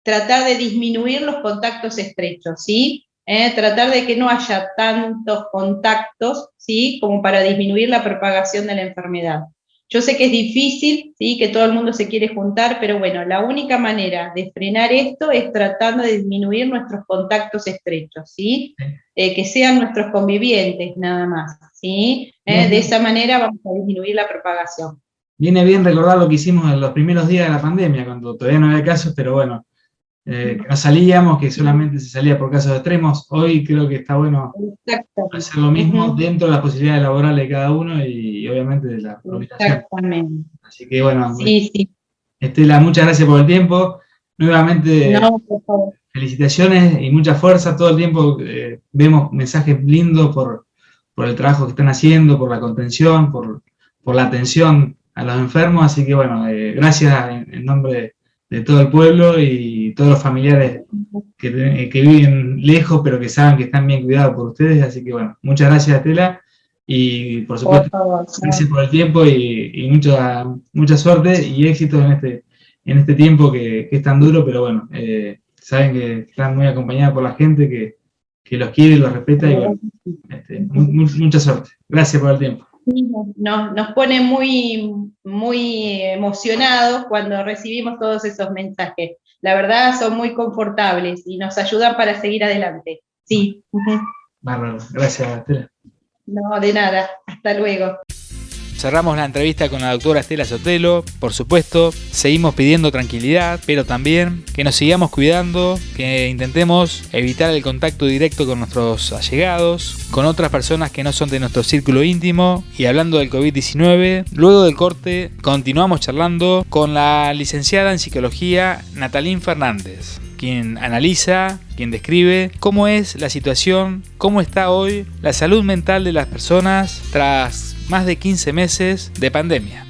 tratar de disminuir los contactos estrechos, ¿sí? Tratar de que no haya tantos contactos, ¿sí? Como para disminuir la propagación de la enfermedad. Yo sé que es difícil, ¿sí? Que todo el mundo se quiere juntar, pero bueno, la única manera de frenar esto es tratando de disminuir nuestros contactos estrechos, ¿sí? Que sean nuestros convivientes nada más, ¿sí? De esa manera vamos a disminuir la propagación. Viene bien recordar lo que hicimos en los primeros días de la pandemia, cuando todavía no había casos, pero bueno, que no salíamos, que solamente se salía por casos extremos. Hoy creo que está bueno hacer lo mismo dentro de las posibilidades laborales de cada uno y obviamente de la obligación. Exactamente. Así que bueno, Sí. Estela, muchas gracias por el tiempo. Nuevamente, no, por favor. Felicitaciones y mucha fuerza. Todo el tiempo vemos mensajes lindos por el trabajo que están haciendo, por la contención, por la atención a los enfermos. Así que bueno, gracias en nombre de todo el pueblo y todos los familiares que viven lejos, pero que saben que están bien cuidados por ustedes. Así que bueno, muchas gracias, Estela. Y por supuesto, gracias por el tiempo y mucha suerte y éxito en este tiempo que es tan duro, pero bueno, saben que están muy acompañados por la gente que los quiere y los respeta y bueno, mucha suerte. Gracias por el tiempo. Sí, nos pone muy emocionados cuando recibimos todos esos mensajes. La verdad son muy confortables y nos ayudan para seguir adelante. Sí. Bárbaro. Gracias, Estela. No, de nada. Hasta luego. Cerramos la entrevista con la doctora Estela Sotelo. Por supuesto, seguimos pidiendo tranquilidad, pero también que nos sigamos cuidando, que intentemos evitar el contacto directo con nuestros allegados, con otras personas que no son de nuestro círculo íntimo. Y hablando del COVID-19, luego del corte continuamos charlando con la licenciada en psicología Natalín Fernández, quien analiza, quien describe cómo es la situación, cómo está hoy la salud mental de las personas tras más de 15 meses de pandemia.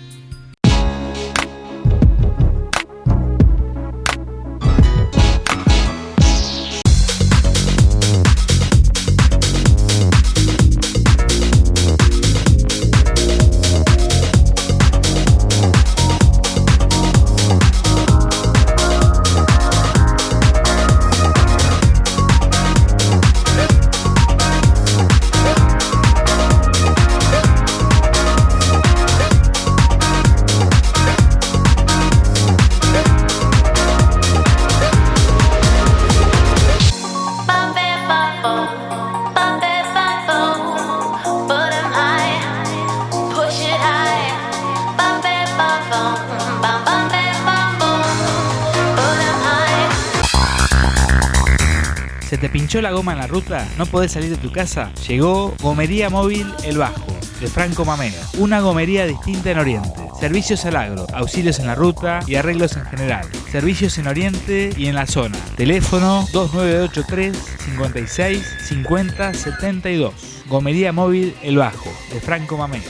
¿Se te pinchó la goma en la ruta? ¿No podés salir de tu casa? Llegó Gomería Móvil El Bajo. de Franco Mameo. Una gomería distinta en Oriente. Servicios al agro, auxilios en la ruta y arreglos en general. Servicios en Oriente y en la zona. Teléfono 2983 56 50 72. Gomería móvil El Bajo, de Franco Mameo.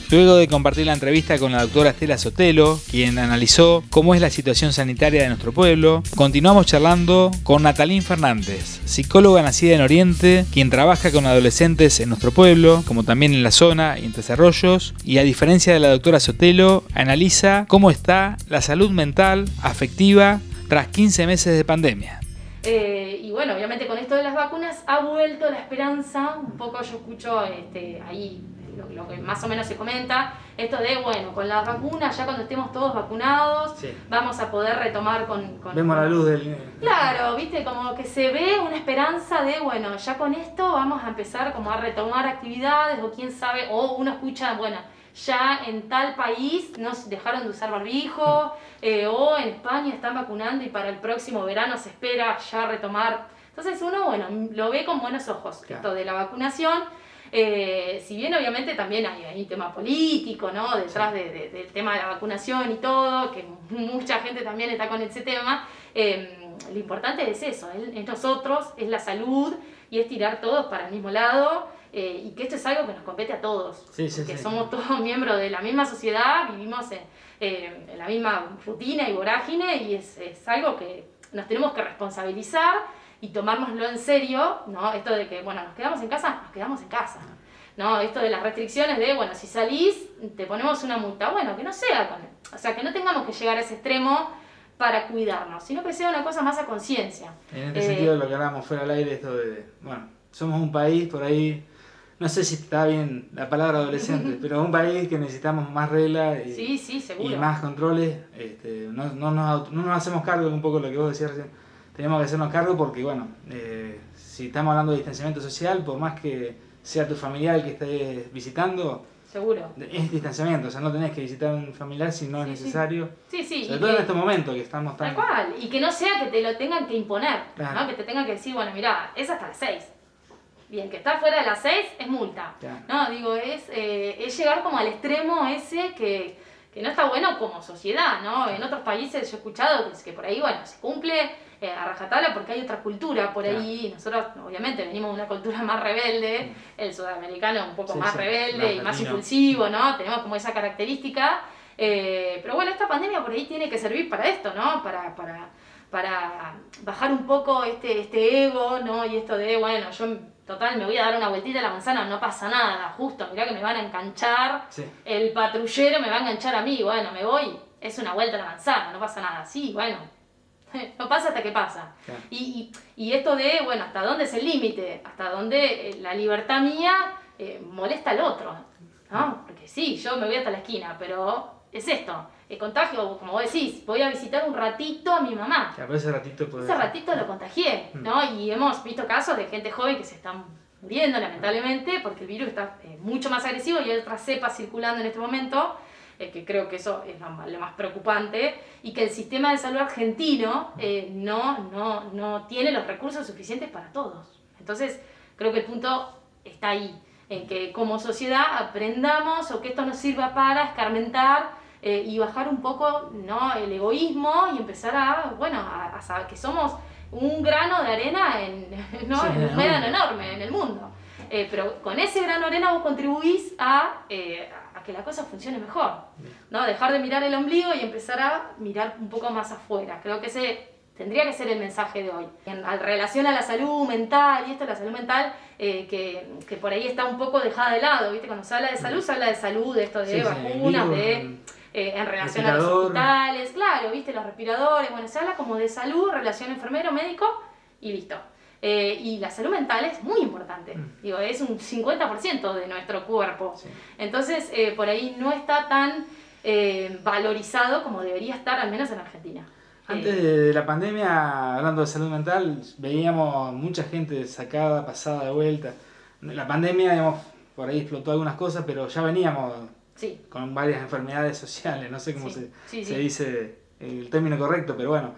Luego de compartir la entrevista con la doctora Estela Sotelo, quien analizó cómo es la situación sanitaria de nuestro pueblo, continuamos charlando con Natalín Fernández, psicóloga nacida en Oriente, quien trabaja con adolescentes en nuestro pueblo, como también en la zona y en Tres Arroyos, y a diferencia de la doctora Sotelo, analiza cómo está la salud mental, afectiva, tras 15 meses de pandemia. Y bueno, obviamente con esto de las vacunas ha vuelto la esperanza, un poco yo escucho ahí lo que más o menos se comenta, esto de, bueno, con las vacunas, ya cuando estemos todos vacunados, sí, vamos a poder retomar con... Vemos la luz del... Claro, viste, como que se ve una esperanza de, bueno, ya con esto vamos a empezar como a retomar actividades, o quién sabe, o uno escucha, bueno, ya en tal país nos dejaron de usar barbijo, o en España están vacunando y para el próximo verano se espera ya retomar. Entonces uno, bueno, lo ve con buenos ojos, claro, esto de la vacunación. Si bien obviamente también hay un tema político, ¿no? Detrás del tema de la vacunación y todo, que mucha gente también está con ese tema, lo importante es eso, es nosotros, es la salud y es tirar todos para el mismo lado, y que esto es algo que nos compete a todos, que somos todos miembros de la misma sociedad, vivimos en la misma rutina y vorágine, y es algo que nos tenemos que responsabilizar y tomárnoslo en serio, ¿no? Esto de que, bueno, nos quedamos en casa, ¿no? Esto de las restricciones de, bueno, si salís, te ponemos una multa. Bueno, que no sea, o sea, que no tengamos que llegar a ese extremo para cuidarnos, sino que sea una cosa más a conciencia. En este sentido, lo que hablábamos fuera al aire, esto de, bueno, somos un país por ahí, no sé si está bien la palabra adolescente, pero un país que necesitamos más reglas y, sí, seguro, y más controles. No nos hacemos cargo de un poco lo que vos decías recién. Tenemos que hacernos cargo porque, bueno, si estamos hablando de distanciamiento social, por más que sea tu familiar el que estés visitando, seguro, es distanciamiento, o sea, no tenés que visitar a un familiar si no es necesario. Sí. Sobre todo en estos momentos que estamos tan... Tal cual, y que no sea que te lo tengan que imponer, claro, ¿no? Que te tengan que decir, bueno, mirá, es hasta las 6. Bien, que está fuera de las 6 es multa. Claro. No, digo, es llegar como al extremo ese que no está bueno como sociedad, ¿no? En otros países yo he escuchado que por ahí, bueno, se cumple a rajatabla porque hay otra cultura por ahí. Nosotros, obviamente, venimos de una cultura más rebelde, el sudamericano un poco más rebelde y más impulsivo, ¿no? Tenemos como esa característica. Pero bueno, esta pandemia por ahí tiene que servir para esto, ¿no? Para bajar un poco este ego, ¿no? Y esto de, bueno, yo total me voy a dar una vueltita a la manzana, no pasa nada, justo, mirá que me van a enganchar, el patrullero me va a enganchar a mí, bueno, me voy, es una vuelta a la manzana, no pasa nada, sí, bueno, no pasa hasta que pasa. Claro. Y esto de, bueno, hasta dónde es el límite, hasta dónde la libertad mía molesta al otro, ¿no? Porque sí, yo me voy hasta la esquina, pero es esto, el contagio, como vos decís, voy a visitar un ratito a mi mamá. Claro, ese ratito lo contagié, ¿no? Y hemos visto casos de gente joven que se están muriendo, lamentablemente, porque el virus está mucho más agresivo y hay otras cepas circulando en este momento, que creo que eso es lo más preocupante, y que el sistema de salud argentino no tiene los recursos suficientes para todos. Entonces, creo que el punto está ahí, en que como sociedad aprendamos o que esto nos sirva para escarmentar y bajar un poco, ¿no?, el egoísmo y empezar a saber que somos un grano de arena en un médano enorme en el mundo. Pero con ese grano de arena vos contribuís a que la cosa funcione mejor, ¿no? Dejar de mirar el ombligo y empezar a mirar un poco más afuera. Creo que ese tendría que ser el mensaje de hoy. En relación a la salud mental, y esto de la salud mental, que por ahí está un poco dejada de lado, ¿viste? Cuando se habla de salud, de esto de vacunas, en relación a los hospitales, claro, ¿viste? Los respiradores, bueno, se habla como de salud, relación enfermero-médico y listo. Y la salud mental es muy importante, digo, es un 50% de nuestro cuerpo. Entonces, por ahí no está tan valorizado como debería estar, al menos en Argentina. Antes de la pandemia, hablando de salud mental, veíamos mucha gente sacada, pasada de vuelta. La pandemia, digamos, por ahí explotó algunas cosas, pero ya veníamos con varias enfermedades sociales, no sé cómo se dice el término correcto, pero bueno.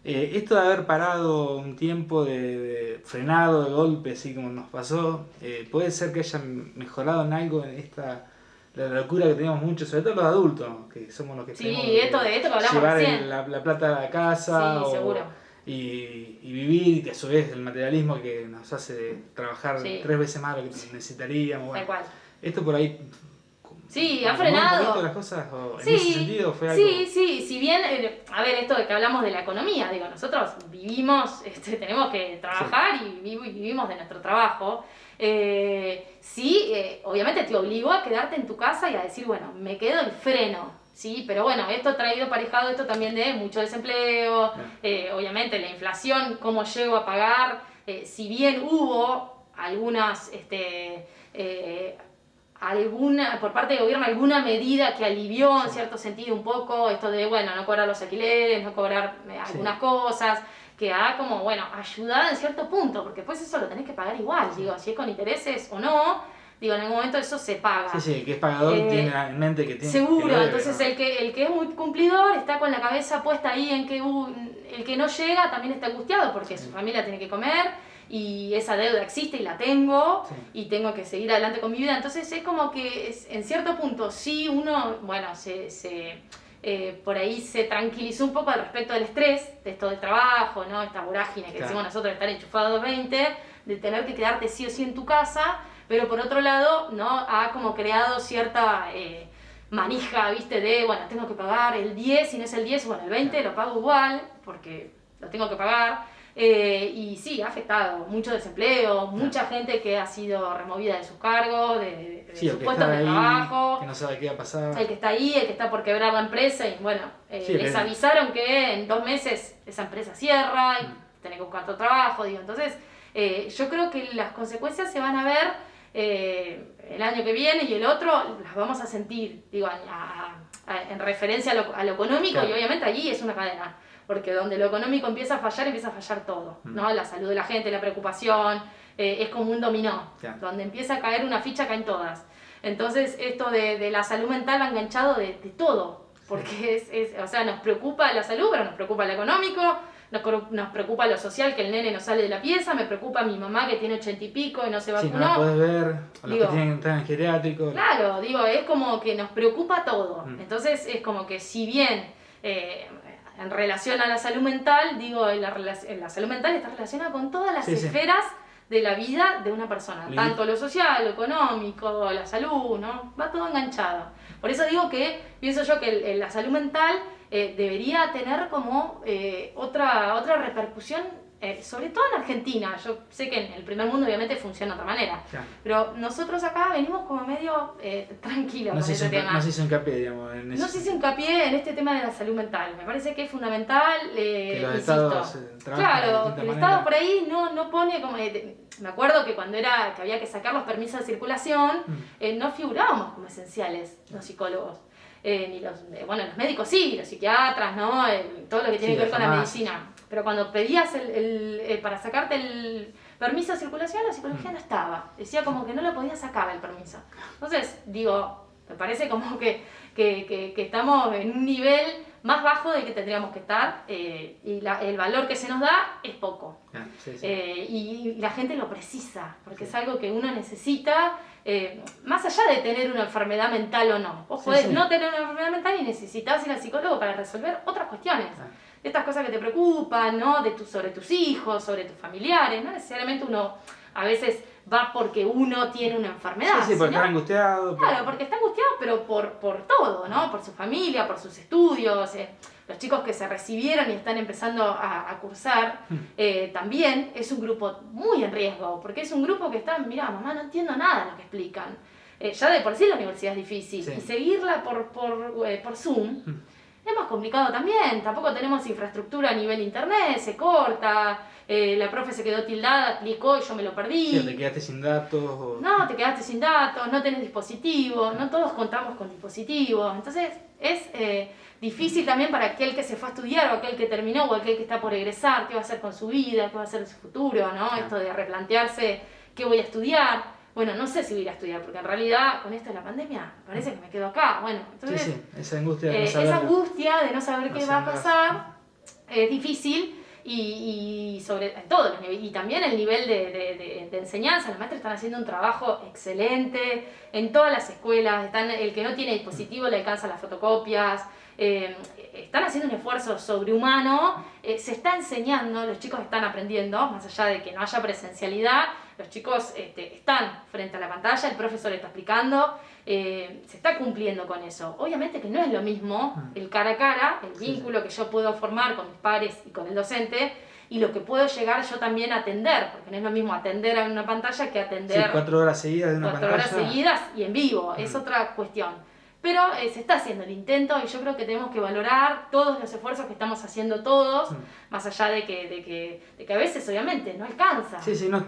Esto de haber parado un tiempo, de frenado de golpe, así como nos pasó, puede ser que haya mejorado en algo en la locura que tenemos muchos, sobre todo los adultos, que somos los que tenemos esto que hablamos llevar recién. la plata a la casa seguro. Y vivir, que a su vez el materialismo que nos hace trabajar 3 veces más de lo que necesitaríamos. Bueno, tal cual. esto por ahí... Sí, ha frenado. ¿Un poquito las cosas en ese sentido fue algo? Sí, si bien, a ver, esto de que hablamos de la economía, digo, nosotros vivimos, tenemos que trabajar y vivimos de nuestro trabajo. Obviamente te obligó a quedarte en tu casa y a decir, bueno, me quedo el freno, ¿sí? Pero bueno, esto ha traído aparejado esto también de mucho desempleo, obviamente la inflación, cómo llego a pagar, si bien hubo algunas... por parte del gobierno alguna medida que alivió en cierto sentido un poco esto de, bueno, no cobrar los alquileres, no cobrar algunas cosas, que ha como, bueno, ayudado en cierto punto, porque después eso lo tenés que pagar igual, digo, si es con intereses o no, digo, en algún momento eso se paga. Sí, el que es pagador tiene en mente que tiene... Seguro, que debe, entonces ¿no? el que es muy cumplidor está con la cabeza puesta ahí en que el que no llega también está angustiado porque su familia tiene que comer, y esa deuda existe y la tengo, y tengo que seguir adelante con mi vida. Entonces es como que en cierto punto sí uno, bueno, por ahí se tranquilizó un poco al respecto del estrés, de esto del trabajo, ¿no? Esta vorágine que decimos nosotros de estar enchufados 20, de tener que quedarte sí o sí en tu casa, pero por otro lado, ¿no? Ha como creado cierta manija, ¿viste? De, bueno, tengo que pagar el 10, si no es el 10, bueno, el 20 lo pago igual, porque lo tengo que pagar. Y sí, ha afectado mucho desempleo, mucha gente que ha sido removida de sus cargos, de sus puestos de trabajo, que no sabe qué va a pasar. El que está ahí, el que está por quebrar la empresa y bueno, les avisaron que en 2 meses esa empresa cierra y tenés que buscar otro trabajo, digo, entonces yo creo que las consecuencias se van a ver el año que viene y el otro las vamos a sentir, digo, en referencia a lo económico, y obviamente allí es una cadena. Porque donde lo económico empieza a fallar todo, ¿no? La salud de la gente, la preocupación, es como un dominó. Donde empieza a caer una ficha, caen todas. Entonces, esto de la salud mental va enganchado de todo. Porque o sea, nos preocupa la salud, pero nos preocupa lo económico, nos preocupa lo social, que el nene no sale de la pieza, me preocupa mi mamá que tiene 80 y pico y no se vacunó. Sí, no la podés ver, o los que tienen que estar en geriátrico. Claro, digo, es como que nos preocupa todo. Entonces, es como que si bien... en relación a la salud mental, digo, la salud mental está relacionada con todas las esferas de la vida de una persona, tanto lo social, lo económico, la salud, ¿no? Va todo enganchado. Por eso digo que, pienso yo que la salud mental debería tener como otra repercusión, sobre todo en Argentina. Yo sé que en el primer mundo obviamente funciona de otra manera, pero nosotros acá venimos como medio tranquilos con ese tema. No se hizo hincapié, digamos, en eso. No se hizo hincapié en este tema de la salud mental. Me parece que es fundamental, que los insisto. estados Claro, que el Estado por ahí no pone como... me acuerdo que cuando que había que sacar los permisos de circulación, no figurábamos como esenciales los psicólogos. Ni los médicos sí, los psiquiatras, ¿no? Todo lo que tiene que ver con la medicina. Pero cuando pedías para sacarte el permiso de circulación, la psicología no estaba. Decía como que no lo podías sacar el permiso. Entonces, digo, me parece como que estamos en un nivel más bajo del que tendríamos que estar, y el valor que se nos da es poco. Y la gente lo precisa, porque es algo que uno necesita, más allá de tener una enfermedad mental o no. Vos podés no tener una enfermedad mental y necesitas ir al psicólogo para resolver otras cuestiones. Estas cosas que te preocupan, ¿no? Sobre tus hijos, sobre tus familiares. No necesariamente uno a veces va porque uno tiene una enfermedad. Sí, porque está angustiado. Claro, porque está angustiado, pero por todo, ¿no? Por su familia, por sus estudios. Los chicos que se recibieron y están empezando a cursar, también es un grupo muy en riesgo, porque es un grupo que está, mirá, mamá, no entiendo nada de lo que explican. Ya de por sí la universidad es difícil, y seguirla por Zoom es más complicado también. Tampoco tenemos infraestructura a nivel internet, se corta, la profe se quedó tildada, clicó y yo me lo perdí. Sí, te quedaste sin datos. No, te quedaste sin datos, no tenés dispositivo, no todos contamos con dispositivos. Entonces es difícil también para aquel que se fue a estudiar, o aquel que terminó, o aquel que está por egresar, qué va a hacer con su vida, qué va a hacer de su futuro, ¿no? Esto de replantearse qué voy a estudiar. bueno, no sé si voy a ir a estudiar, porque en realidad con esto de la pandemia parece que me quedo acá. Bueno, entonces Sí, esa angustia de no saber. esa angustia de no saber qué va a pasar nada. es difícil. Y sobre todos los niveles, y también el nivel de enseñanza. Los maestros están haciendo un trabajo excelente en todas las escuelas. El que no tiene dispositivo le alcanza las fotocopias. Están haciendo un esfuerzo sobrehumano. Se está enseñando, los chicos están aprendiendo, más allá de que no haya presencialidad. Los chicos están frente a la pantalla, el profesor está explicando, se está cumpliendo con eso. Obviamente que no es lo mismo el cara a cara, el vínculo que yo puedo formar con mis pares y con el docente, y lo que puedo llegar yo también a atender, porque no es lo mismo atender a una pantalla que atender 4 horas seguidas de una 4 pantalla. 4 horas seguidas y en vivo, es otra cuestión. Pero se está haciendo el intento y yo creo que tenemos que valorar todos los esfuerzos que estamos haciendo todos, más allá de que a veces obviamente no alcanza. Sí, no.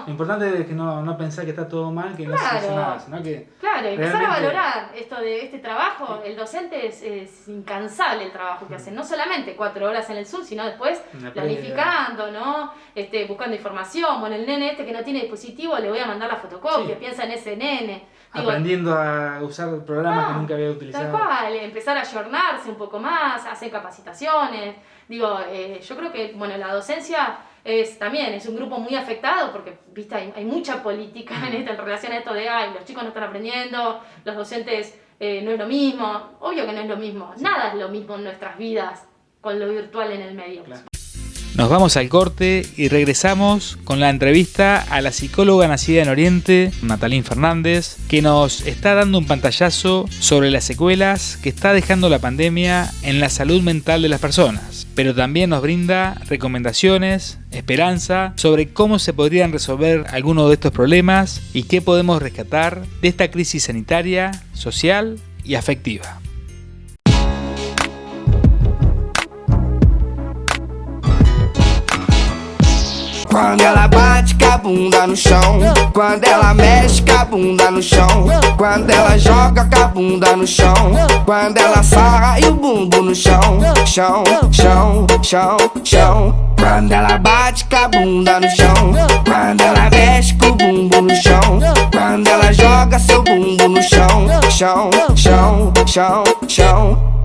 Lo importante es que no pensar que está todo mal, que no se hace nada, sino que... Claro, empezar a valorar esto de este trabajo. El docente es incansable el trabajo que hace, no solamente 4 horas en el Zoom, sino después planificando, ¿no? Buscando información. Bueno, el nene que no tiene dispositivo le voy a mandar la fotocopia, piensa en ese nene. Aprendiendo a usar programas que nunca había utilizado. Tal cual, empezar a ayornarse un poco más, hacer capacitaciones. Yo creo que la docencia también es un grupo muy afectado porque, viste, hay mucha política en relación a esto de los chicos no están aprendiendo, los docentes no es lo mismo. Obvio que no es lo mismo, nada es lo mismo en nuestras vidas con lo virtual en el medio. Claro. Nos vamos al corte y regresamos con la entrevista a la psicóloga nacida en Oriente, Natalín Fernández, que nos está dando un pantallazo sobre las secuelas que está dejando la pandemia en la salud mental de las personas, pero también nos brinda recomendaciones, esperanza sobre cómo se podrían resolver algunos de estos problemas y qué podemos rescatar de esta crisis sanitaria, social y afectiva. Quando ela bate com a bunda no chão, quando ela mexe com a bunda no chão, quando ela joga com a bunda no chão, quando ela sarra e o bumbum no chão, chão, chão, chão, chão. Quando ela bate com a bunda no chão, quando ela mexe com o bumbum no chão, quando ela joga seu bumbum no chão, chão, chão, chão, chão.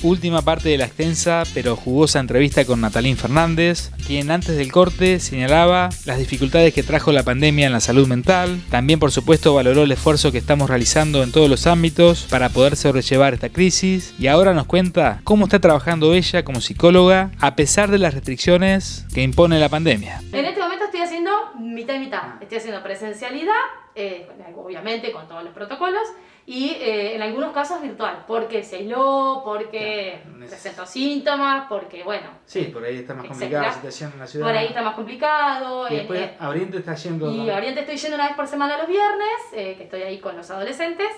Última parte de la extensa pero jugosa entrevista con Natalín Fernández, quien antes del corte señalaba las dificultades que trajo la pandemia en la salud mental. También, por supuesto, valoró el esfuerzo que estamos realizando en todos los ámbitos para poder sobrellevar esta crisis, y ahora nos cuenta cómo está trabajando ella como psicóloga a pesar de las restricciones que impone la pandemia. En este momento estoy haciendo mitad y mitad. Estoy haciendo presencialidad, obviamente con todos los protocolos, y en algunos casos virtual, porque se aisló, porque presentó síntomas, porque Sí, por ahí está más complicada la situación en la ciudad. Por ahí está más complicado. Y después a Oriente está yendo... Y a Oriente estoy yendo una vez por semana los viernes, que estoy ahí con los adolescentes.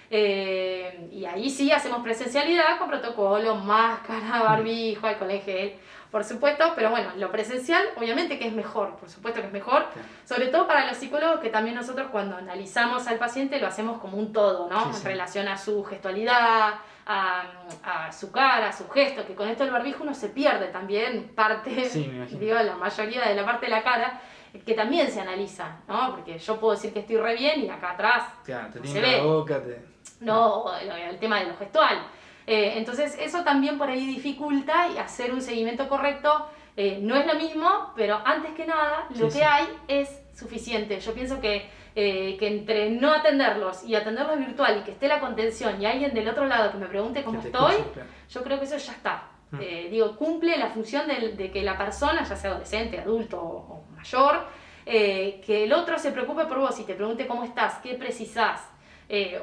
Y ahí sí hacemos presencialidad con protocolo, máscara, barbijo, alcohol en gel, por supuesto, pero lo presencial obviamente que es mejor, por supuesto que es mejor, sobre todo para los psicólogos, que también nosotros cuando analizamos al paciente lo hacemos como un todo, ¿no? En relación a su gestualidad, a su cara, a su gesto, que con esto del barbijo uno se pierde también parte, la mayoría de la parte de la cara, que también se analiza, ¿no? Porque yo puedo decir que estoy re bien y acá atrás te se ve. La boca, No, el tema de lo gestual. Entonces eso también por ahí dificulta y hacer un seguimiento correcto No es lo mismo, pero antes que nada, lo que hay es suficiente. Yo pienso que entre no atenderlos y atenderlos virtual y que esté la contención y alguien del otro lado que me pregunte cómo estoy, yo creo que eso ya está. Cumple la función de que la persona, ya sea adolescente, adulto o mayor, que el otro se preocupe por vos y te pregunte cómo estás, qué precisás,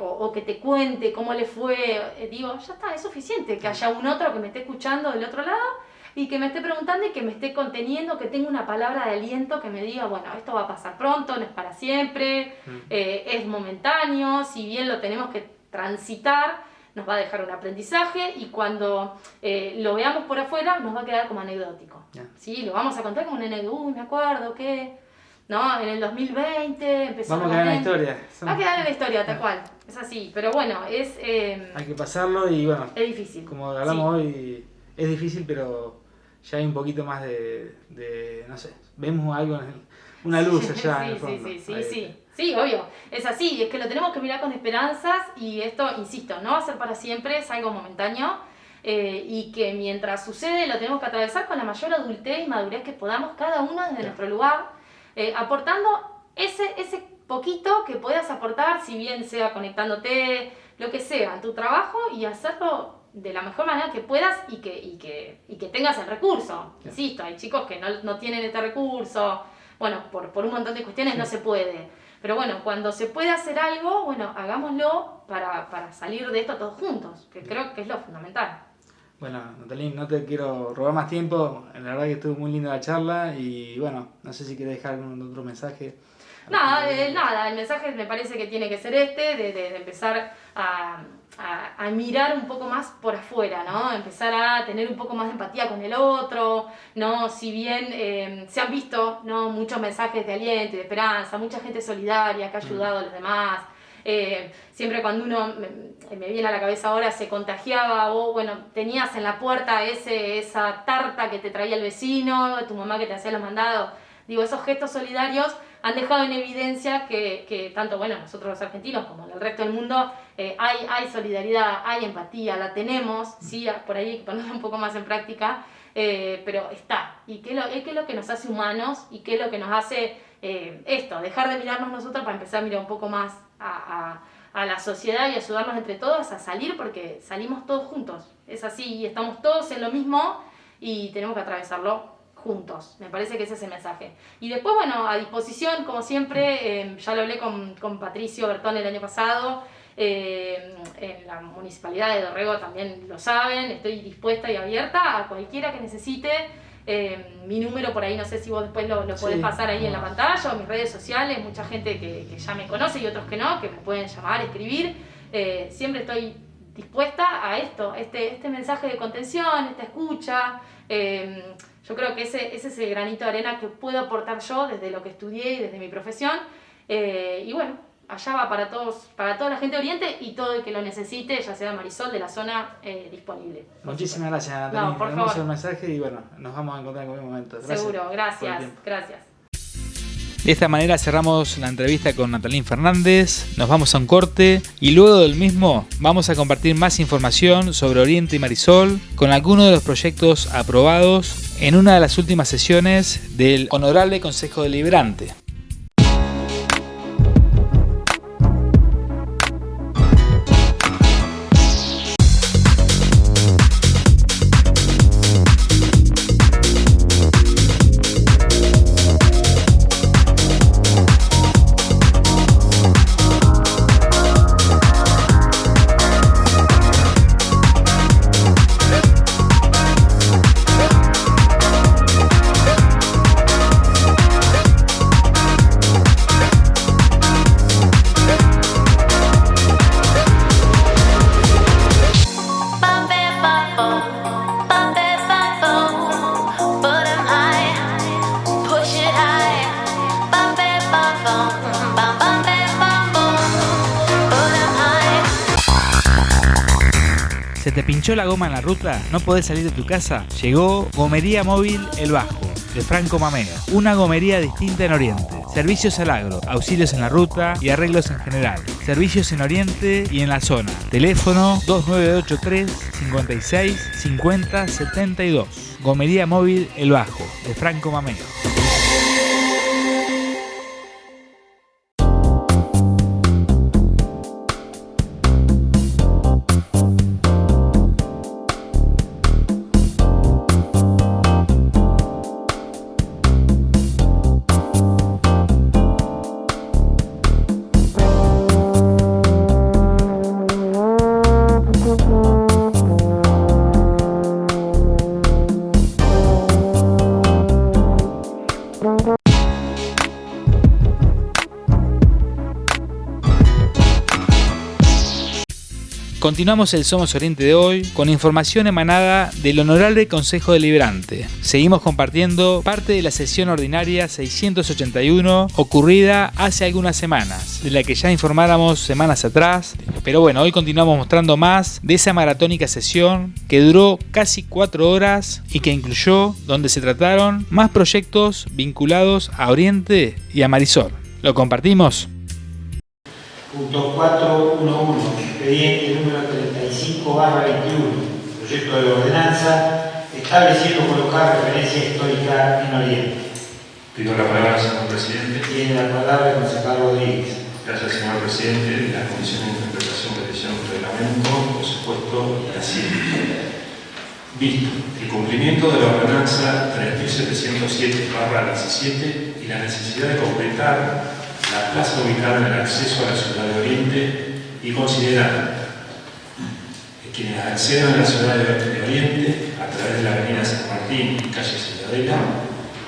o que te cuente cómo le fue. Ya está, es suficiente que haya un otro que me esté escuchando del otro lado y que me esté preguntando y que me esté conteniendo, que tenga una palabra de aliento que me diga, bueno, esto va a pasar pronto, no es para siempre, es momentáneo, si bien lo tenemos que transitar, nos va a dejar un aprendizaje y cuando lo veamos por afuera nos va a quedar como anecdótico. ¿Sí? Lo vamos a contar como un anecdótico, me acuerdo que en el 2020 empezó vamos a quedar en la historia. Va a quedar en la historia, tal cual, es así, pero bueno, es... hay que pasarlo y bueno, es difícil. Como hablamos hoy, es difícil, pero ya hay un poquito más de no sé, vemos algo, una luz allá en el fondo. Sí, obvio, es así, es que lo tenemos que mirar con esperanzas y esto, insisto, no va a ser para siempre, es algo momentáneo y que mientras sucede lo tenemos que atravesar con la mayor adultez y madurez que podamos cada uno desde nuestro lugar, aportando ese poquito que puedas aportar, si bien sea conectándote, lo que sea, en tu trabajo y hacerlo de la mejor manera que puedas y que tengas el recurso. Insisto, hay chicos que no tienen este recurso, bueno, por un montón de cuestiones no se puede. Pero bueno, cuando se puede hacer algo, bueno, hagámoslo para salir de esto todos juntos, que creo que es lo fundamental. Bueno, Natalín, no te quiero robar más tiempo, la verdad que estuvo muy linda la charla y bueno, no sé si quieres dejar algún otro mensaje. Nada, el mensaje me parece que tiene que ser de empezar a mirar un poco más por afuera, ¿no? Empezar a tener un poco más de empatía con el otro, ¿no? Si bien se han visto, ¿no?, muchos mensajes de aliento y de esperanza, mucha gente solidaria que ha ayudado a los demás, siempre cuando uno, me viene a la cabeza ahora, se contagiaba o bueno, tenías en la puerta esa tarta que te traía el vecino, tu mamá que te hacía los mandados, esos gestos solidarios han dejado en evidencia que tanto nosotros los argentinos como en el resto del mundo hay solidaridad, hay empatía, la tenemos, sí, por ahí hay que ponerla un poco más en práctica, pero está, y qué es lo que nos hace humanos y qué es lo que nos hace dejar de mirarnos nosotros para empezar a mirar un poco más a la sociedad y ayudarnos entre todos a salir, porque salimos todos juntos, es así, y estamos todos en lo mismo y tenemos que atravesarlo juntos. Me parece que ese es el mensaje. Y después, a disposición, como siempre, ya lo hablé con Patricio Bertón el año pasado, en la Municipalidad de Dorrego también lo saben, estoy dispuesta y abierta a cualquiera que necesite. Mi número por ahí, no sé si vos después lo podés pasar ahí en la pantalla, o mis redes sociales, mucha gente que ya me conoce y otros que no, que me pueden llamar, escribir. Siempre estoy dispuesta a esto, este mensaje de contención, esta escucha. Yo creo que ese es el granito de arena que puedo aportar yo desde lo que estudié y desde mi profesión. Y bueno, allá va para toda la gente de Oriente y todo el que lo necesite, ya sea Marisol de la zona, disponible. Muchísimas gracias, Natalia. No, por favor. El mensaje y bueno, nos vamos a encontrar en algún momento. Gracias. Seguro, gracias. De esta manera cerramos la entrevista con Natalín Fernández, nos vamos a un corte y luego del mismo vamos a compartir más información sobre Oriente y Marisol con algunos de los proyectos aprobados en una de las últimas sesiones del Honorable Consejo Deliberante. ¿Se te pinchó la goma en la ruta? ¿No podés salir de tu casa? Llegó Gomería Móvil El Bajo, de Franco Mameo. Una gomería distinta en Oriente. Servicios al agro, auxilios en la ruta y arreglos en general. Servicios en Oriente y en la zona. Teléfono 2983 56 50 72. Gomería Móvil El Bajo, de Franco Mameo. Continuamos el Somos Oriente de hoy con información emanada del Honorable Consejo Deliberante. Seguimos compartiendo parte de la sesión ordinaria 681 ocurrida hace algunas semanas, de la que ya informáramos semanas atrás. Pero bueno, hoy continuamos mostrando más de esa maratónica sesión que duró casi 4 horas y que incluyó, donde se trataron más proyectos vinculados a Oriente y a Marisol. ¿Lo compartimos? Punto 411, expediente número 35/21, proyecto de ordenanza estableciendo colocar referencia histórica en Oriente. Pido la palabra, señor presidente. Tiene la palabra el concejal Rodríguez. Gracias, señor presidente. La Comisión de Interpretación, Petición y Reglamento, por supuesto, y así. Visto el cumplimiento de la ordenanza 3707/17 y la necesidad de completar la plaza ubicada en el acceso a la ciudad de Oriente y considerando que quienes accedan a la ciudad de Oriente a través de la avenida San Martín y calle Ciudadela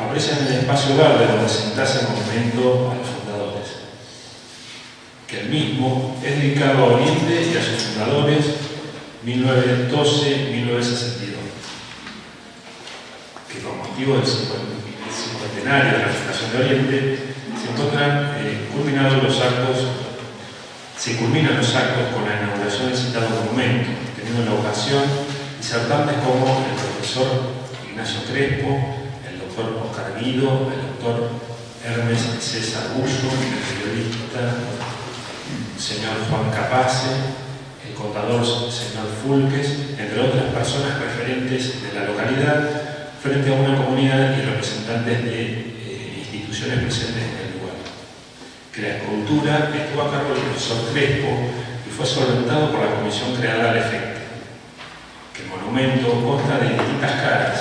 aprecian el espacio verde donde sentarse el monumento a los fundadores, que el mismo es dedicado a Oriente y a sus fundadores 1912-1962, que con motivo del cincuentenario de la fundación de Oriente se culminan los actos con la inauguración del citado monumento, teniendo en la ocasión disertantes como el profesor Ignacio Crespo, el doctor Oscar Guido, el doctor Hermes César Bullo, el periodista señor Juan Capace, el contador señor Fulques, entre otras personas referentes de la localidad, frente a una comunidad y representantes de instituciones presentes en el lugar. Que la escultura estuvo a cargo del profesor Crespo y fue solventado por la comisión creada al efecto. Que el monumento consta de distintas caras.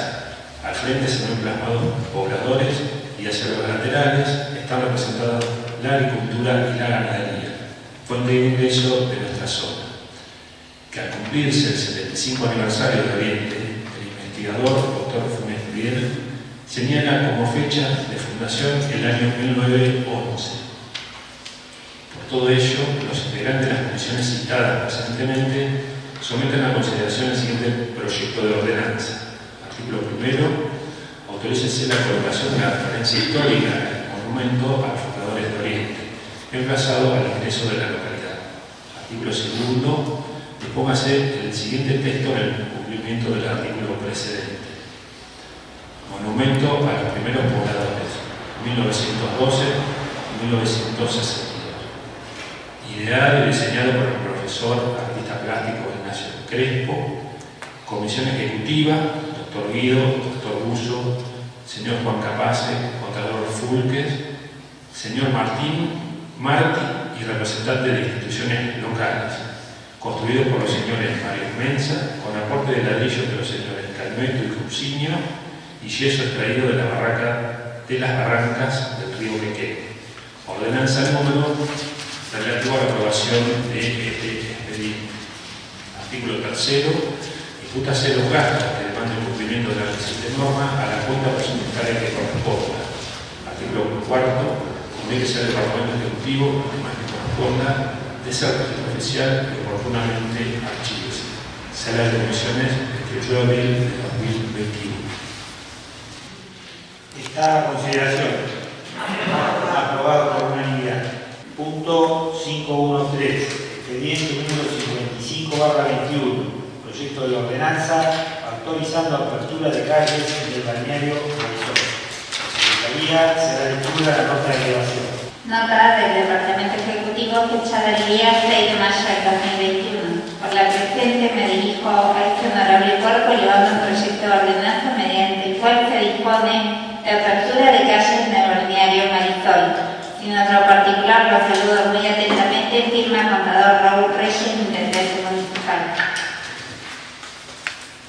Al frente se ven plasmados pobladores y hacia los laterales están representadas la agricultura y la ganadería, fuente de ingreso de nuestra zona. Que al cumplirse el 75 aniversario de Oriente, el investigador Dr. Funes Muriel señala como fecha de fundación el año 1911. Por todo ello, los integrantes de las comisiones citadas precedentemente someten a consideración el siguiente proyecto de ordenanza. Artículo primero, autorícese la colocación de la referencia histórica del monumento a los fundadores de Oriente, emplazado al ingreso de la localidad. Artículo segundo, dispóngase el siguiente texto en el cumplimiento del artículo precedente. Monumento a los primeros pobladores, 1912-1962. Ideado y diseñado por el profesor artista plástico Ignacio Crespo. Comisión ejecutiva, doctor Guido, doctor Bullo, señor Juan Capace, contador Fulques, señor Martín, Martí y representantes de instituciones locales. Construido por los señores Mario Mensa, con aporte de ladrillos de los señores Calmeto y Crucinio, y yeso extraído de la barraca de las barrancas del río Quequén. Ordenanza número relativo a la aprobación de este expediente. Artículo tercero, impútase los gastos que demandan el cumplimiento de la presente norma a la cuenta presupuestaria que corresponda. Artículo cuarto, comuníquese al Departamento Ejecutivo lo que más que corresponda de ser registro oficial y oportunamente archívese. Sala de comisiones, 28 de abril de 2021. Está a consideración. Aprobado por unanimidad. Punto 513. Expediente número 55/21. Proyecto de ordenanza autorizando apertura de calles del balneario Marisol. Secretaría se da lectura a la nota de elevación. Nota del Departamento Ejecutivo fecha del día 6 de mayo del 2021. Por la presente me dirijo a este honorable cuerpo elevando un proyecto de ordenanza mediante cual se dispone de apertura de calles en el balneario Marisol. Sin otro particular, los saludo muy atentamente, firma contador Raúl Reyes, intendente municipal.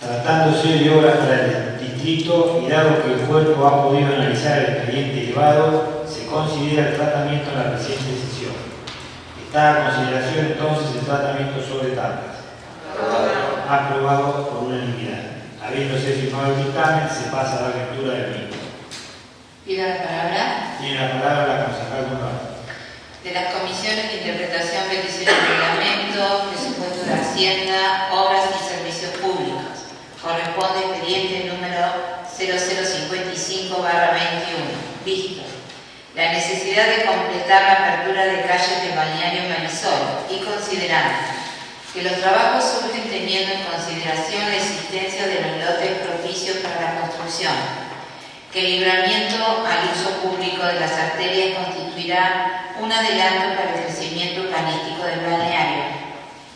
Tratándose de obras para el distrito y dado que el cuerpo ha podido analizar el expediente elevado, se considera el tratamiento en la presente sesión. Está a consideración entonces el tratamiento sobre tablas. Aprobado por unanimidad. Habiéndose firmado el dictamen, se pasa a la lectura del mismo. Pido la palabra. Tiene la palabra la concejal González. De las comisiones de interpretación, petición de reglamento, presupuesto de Hacienda, obras y servicios públicos. Corresponde expediente número 0055/21. Visto. La necesidad de completar la apertura de calles del balneario Marisol y considerando que los trabajos surgen teniendo en consideración la existencia de los lotes propicios para la construcción, que el libramiento al uso público de las arterias constituirá un adelanto para el crecimiento urbanístico del balneario,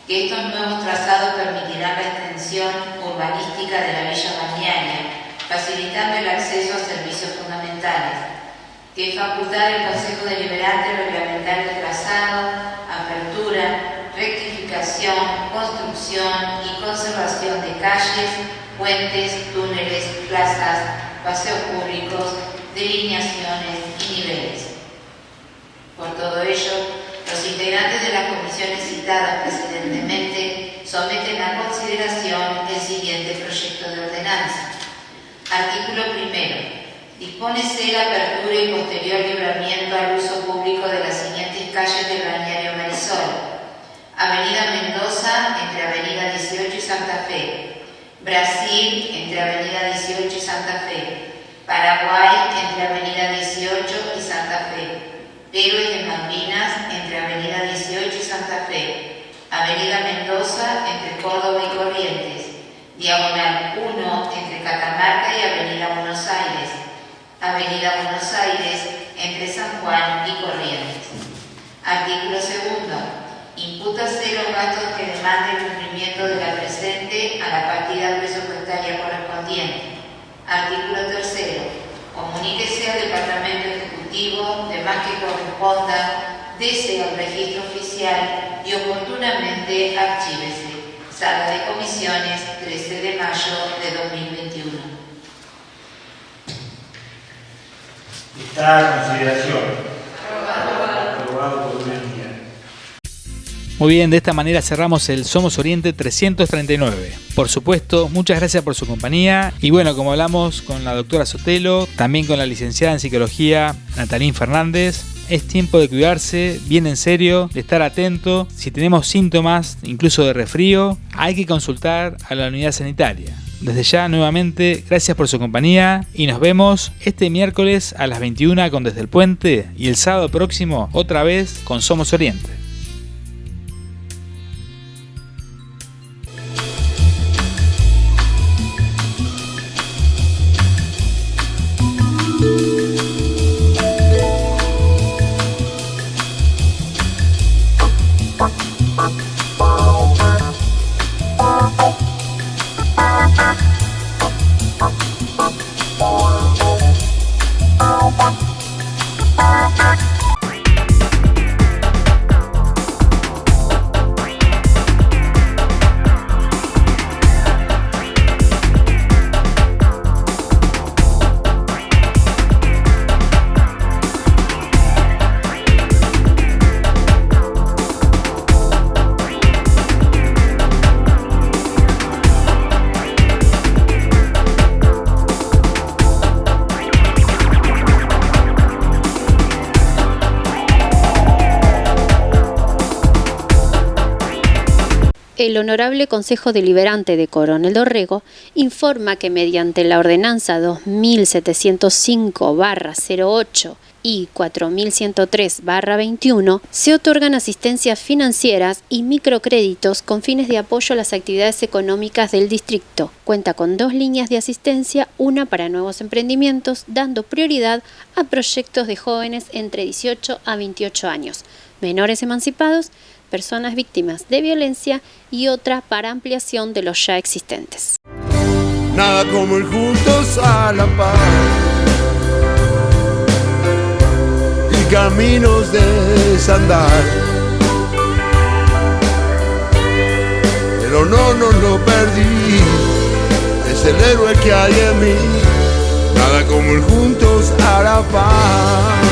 que estos nuevos trazados permitirán la extensión urbanística de la villa balnearia, facilitando el acceso a servicios fundamentales, que es facultad del Consejo Deliberante reglamentar el trazado, apertura, rectificación, construcción y conservación de calles, puentes, túneles, plazas, paseos públicos, delineaciones y niveles. Por todo ello, los integrantes de las comisiones citadas precedentemente someten a consideración el siguiente proyecto de ordenanza. Artículo 1. Dispónese la apertura y posterior libramiento al uso público de las siguientes calles del balneario Marisol: Avenida Mendoza, entre Avenida 18 y Santa Fe; Brasil, entre Avenida 18 y Santa Fe; Paraguay, entre Avenida 18 y Santa Fe; Héroes de Malvinas, entre Avenida 18 y Santa Fe; Avenida Mendoza, entre Córdoba y Corrientes; Diagonal 1, entre Catamarca y Avenida Buenos Aires; Avenida Buenos Aires, entre San Juan y Corrientes. Artículo 2. Impútase los gastos que demande el cumplimiento de la presente a la partida presupuestaria correspondiente. Artículo 3. Comuníquese al Departamento Ejecutivo, de más que corresponda, dese al registro oficial y oportunamente archívese. Sala de Comisiones, 13 de mayo de 2021. Está a consideración. Aprobado por unanimidad. Muy bien, de esta manera cerramos el Somos Oriente 339. Por supuesto, muchas gracias por su compañía. Y bueno, como hablamos con la doctora Sotelo, también con la licenciada en Psicología Natalín Fernández, es tiempo de cuidarse, bien en serio, de estar atento. Si tenemos síntomas, incluso de resfrío, hay que consultar a la unidad sanitaria. Desde ya, nuevamente, gracias por su compañía y nos vemos este miércoles a las 21 con Desde el Puente y el sábado próximo otra vez con Somos Oriente. El Honorable Consejo Deliberante de Coronel Dorrego informa que mediante la Ordenanza 2705/08 y 4103/21 se otorgan asistencias financieras y microcréditos con fines de apoyo a las actividades económicas del distrito. Cuenta con 2 líneas de asistencia, una para nuevos emprendimientos, dando prioridad a proyectos de jóvenes entre 18 a 28 años, menores emancipados, personas víctimas de violencia y otra para ampliación de los ya existentes. nada como ir juntos a la paz. Y caminos de desandar, pero no lo perdí, es el héroe que hay en mí, nada como ir juntos a la paz.